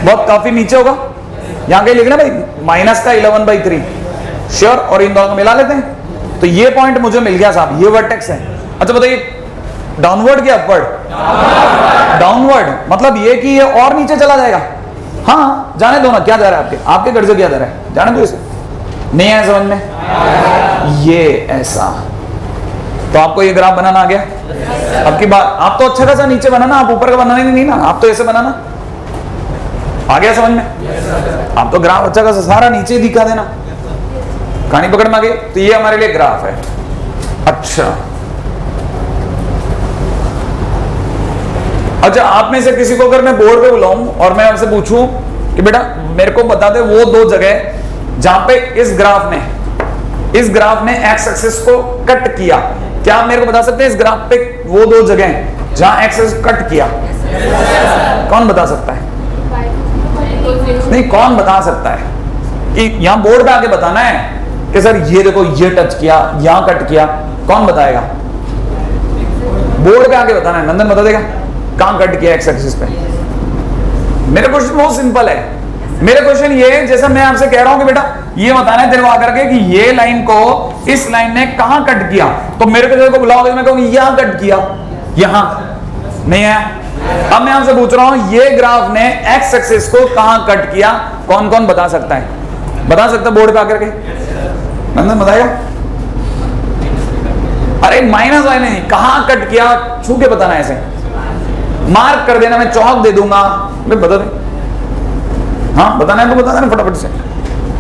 बहुत काफी नीचे होगा, यहां कहीं लिखना भाई माइनस का 11/3 श्योर, और इन दोनों को मिला लेते हैं। तो ये पॉइंट मुझे मिल गया साहब, ये वर्टेक्स है। अच्छा बताइए, डाउनवर्ड क्या अपवर्ड? डाउनवर्ड, मतलब ये कि ये और नीचे चला जाएगा। हाँ जाने दो ना, क्या जा रहा है आपके घर से क्या जा रहा है, जाने दो इसे, नहीं आया समझ में, ये ऐसा। तो आपको ये ग्राफ बनाना आ गया। अब की बात, आप तो अच्छा खासा नीचे बनाना, आप ऊपर का बनाना ही नहीं ना, आप तो ऐसे बनाना, आ गया समझ में। आप तो ग्राफ अच्छा खासा सारा नीचे दिखा देना, कहानी पकड़ में आ गई। तो ये हमारे लिए ग्राफ है। अच्छा अच्छा, आप में से किसी को अगर मैं बोर्ड पे बुलाऊं और मैं आपसे पूछूं कि बेटा मेरे को बता दे वो 2 जगह जहां पे इस ग्राफ ने एक्स एक्सिस को कट किया, क्या आप मेरे को बता सकते हैं इस ग्राफ पे वो 2 जगह जहां एक्स एक्सिस कट किया? कौन बता सकता है? नहीं, कौन बता सकता है कि यहां बोर्ड पे आके बताना है कि सर ये देखो ये टच किया, यहां कट किया, कौन बताएगा? बोर्ड पे आके बताना है, नंदन बता देगा कहां कट किया एक्स एक्सिस पे। मेरा क्वेश्चन बहुत सिंपल है, मेरा क्वेश्चन ये है, जैसा मैं आपसे कह रहा हूं कि बेटा ये बताना है तेरे को आकर के कि ये लाइन को इस लाइन ने कहां कट किया, तो मेरे को तेरे को बुलाओगे, मैं कहूंगी यहां कट किया, यहां नहीं है। अब मैं आपसे पूछ रहा हूं ये ग्राफ ने एक्स एक्सिस को कहां कट किया, कौन कौन बता सकता है? बता सकता बोर्ड पे आकर के? नंदन बताएगा? अरे माइनस वाले नहीं, कहां कट किया छू के बताना, ऐसे मार्क कर देना, मैं चौक दे दूंगा, बता दे। हाँ बताना है तो बता देना फटाफट से,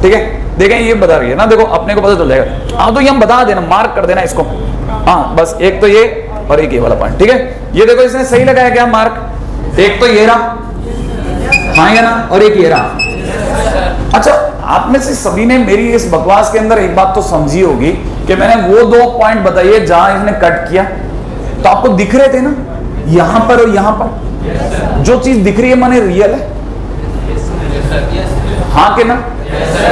ठीक है। देखें ये बता रही है ना, देखो अपने को पता चल जाएगा। हाँ तो ये हम बता देना, मार्क कर देना इसको। हाँ बस एक तो ये और एक ये वाला पॉइंट, ठीक है। ये देखो इसने सही लगाया क्या मार्क, एक तो ये रहा, हाँ या ना, और एक ये रहा। अच्छा आप में से सभी ने मेरी इस बकवास के अंदर एक बात तो समझी होगी कि मैंने वो 2 पॉइंट बताइए जहां इसने कट किया, तो आपको दिख रहे थे ना, यहां पर और यहां पर। जो चीज दिख रही है माने रियल है, हाँ कि ना?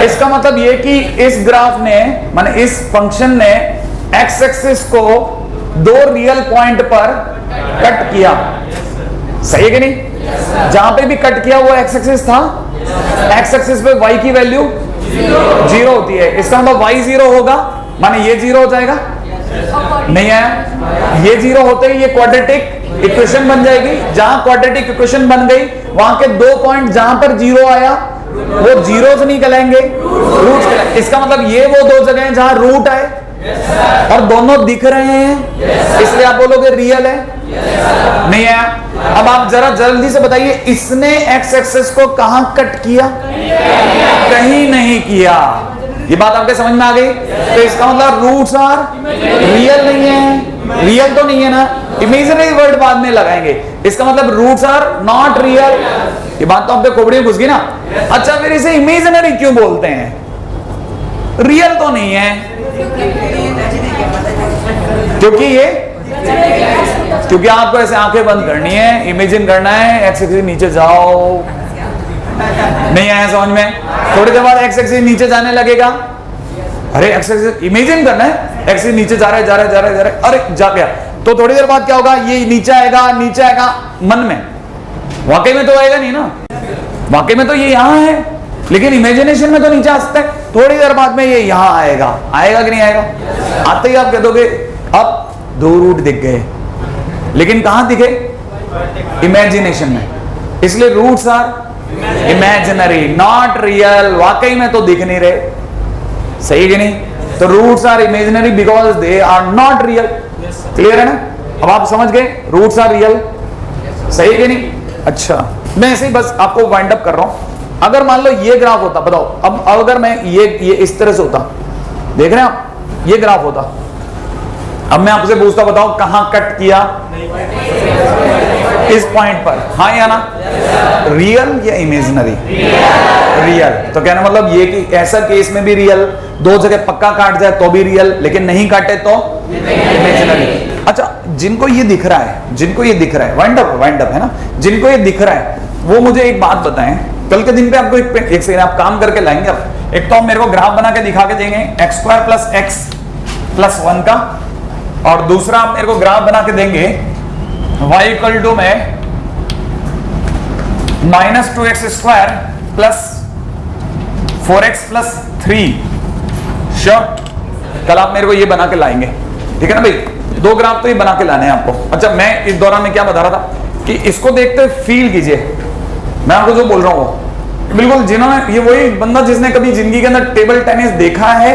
इसका मतलब ये कि इस ग्राफ ने माने इस फंक्शन ने एक्स एक्सिस को 2 रियल पॉइंट पर कट किया, सही है कि नहीं? जहां पे भी कट किया वो एक्स एक्सिस था, एक्स एक्सिस पे y की वैल्यू 0 होती है, इसका मतलब y 0 होगा, माने ये 0 हो जाएगा, नहीं आया। ये 0 होते ही ये क्वाड्रेटिक इक्वेशन बन जाएगी, जहां क्वाड्रेटिक इक्वेशन बन गई वहां के 2 पॉइंट जहां पर 0 आया वो 0 से निकलेंगे, रूट से। इसका मतलब ये वो 2 जगह हैं जहां रूट आए और दोनों दिख रहे हैं, इसलिए आप बोलोगे रियल है, नहीं आया। अब आप जरा जल्दी से बताइए, इसने एक्स एक्सिस को कहां कट किया? कहीं नहीं किया। ये बात आपके समझ में आ गई? तो इसका मतलब रूट्स आर रियल नहीं है, रियल तो नहीं है ना, इमेजिनरी वर्ड बाद में लगाएंगे, इसका मतलब रूट्स आर नॉट रियल। ये बात तो आपके खोपड़ी में घुस गई ना। अच्छा फिर इसे इमेजिनरी क्यों बोलते हैं? रियल तो नहीं है, क्योंकि आपको ऐसे आंखें बंद करनी है, इमेजिन करना है, एक्स एक्सिस नीचे जाओ, नहीं आया समझ में? थोड़ी देर बाद एक्स एक्सिस नीचे जाने लगेगा, अरे एक्स एक्सिस इमेजिन करना है, एक्सिस नीचे जा रहा है, अरे जा गया, तो थोड़ी देर बाद क्या होगा, ये नीचे आएगा मन में, वाकई में तो आएगा नहीं ना, वाकई में तो ये यहां है, लेकिन इमेजिनेशन में तो नीचे आ सकता है। थोड़ी देर बाद में ये यहां आएगा कि नहीं आएगा? आते ही आप कह दोगे अब 2 रूट दिख गए, लेकिन कहां दिखे? इमेजिनेशन में, इसलिए roots are imaginary not real, वाकई में तो दिख नहीं रहे, सही कि नहीं? तो roots are imaginary because they are not real. Clear है ना? अब आप समझ गए रूट्स आर रियल, सही कि नहीं? अच्छा मैं ऐसे ही बस आपको वाइंड अप कर रहा हूं, अगर मान लो ये ग्राफ होता, बताओ अब अगर मैं ये इस तरह से होता, देख रहे हैं आप, ये ग्राफ होता, अब मैं आपसे पूछता, बताओ कहां कट किया? इस पॉइंट पर, हाँ या ना? रियल या इमेजिनरी? रियल। तो कहने मतलब ये कि ऐसा केस में भी रियल, दो जगह पक्का काट जाए तो भी रियल, लेकिन नहीं काटे तो इमेजिनरी। अच्छा, जिनको ये दिख रहा है, जिनको ये दिख रहा है, वाइंड अप है ना, जिनको ये दिख रहा है वो मुझे एक बात बताएं, कल के दिन पे आपको एक सेकंड आप काम करके लाएंगे। अब एक तो आप मेरे को ग्राफ बना के दिखा के देंगे x² + x + 1 का, और दूसरा आप मेरे को ग्राफ बना के देंगे y = में -2x² + 4x + 3। श्योर? कल आप मेरे को ये बना के लाएंगे, ठीक है ना भाई? दो ग्राफ तो ये बना के लाने हैं आपको। अच्छा, मैं इस दौरान में क्या बता रहा था कि इसको देखते फील कीजिए, मैं आपको जो बोल रहा हूं बिल्कुल, जिन्होंने, ये वही बंदा जिसने कभी जिंदगी के अंदर टेबल टेनिस देखा है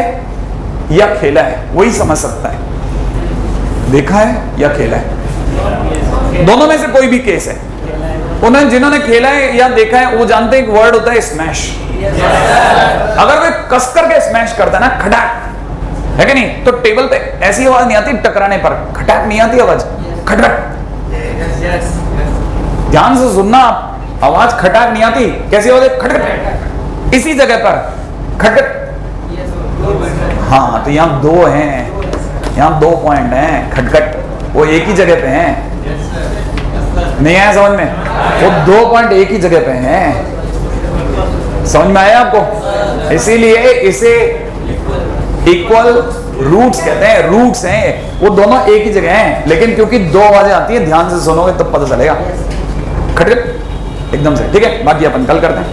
या खेला है वही समझ सकता है। देखा है या खेला है, दोनों में से कोई भी केस है। उन्होंने, जिन्होंने खेला है या देखा है वो जानते हैं एक वर्ड होता है स्मैश। अगर वे कस करके स्मैश करता है ना, खटाक, है कि नहीं, तो टेबल पे ऐसी आवाज नहीं आती टकराने पर, खटाक नहीं आती आवाज, खटखट। ध्यान से सुनना आप, आवाज खटाक नहीं आती, कैसी आवाज है? खटखट। इसी जगह पर खटखट। हाँ, तो यहाँ दो हैं, यहाँ 2 पॉइंट हैं, खटखट, वो एक ही जगह पे हैं। नहीं आया समझ में? वो 2 पॉइंट एक ही जगह पे हैं। समझ में आया आपको? इसीलिए इसे इक्वल रूट्स कहते हैं, रूट्स हैं, वो दोनों एक ही जगह हैं, लेकिन क्योंकि 2 आवाजें आती है, ध्यान से सुनोगे तब पता चलेगा। खटखट एकदम से, ठीक है? बाकी अपन कल करते हैं।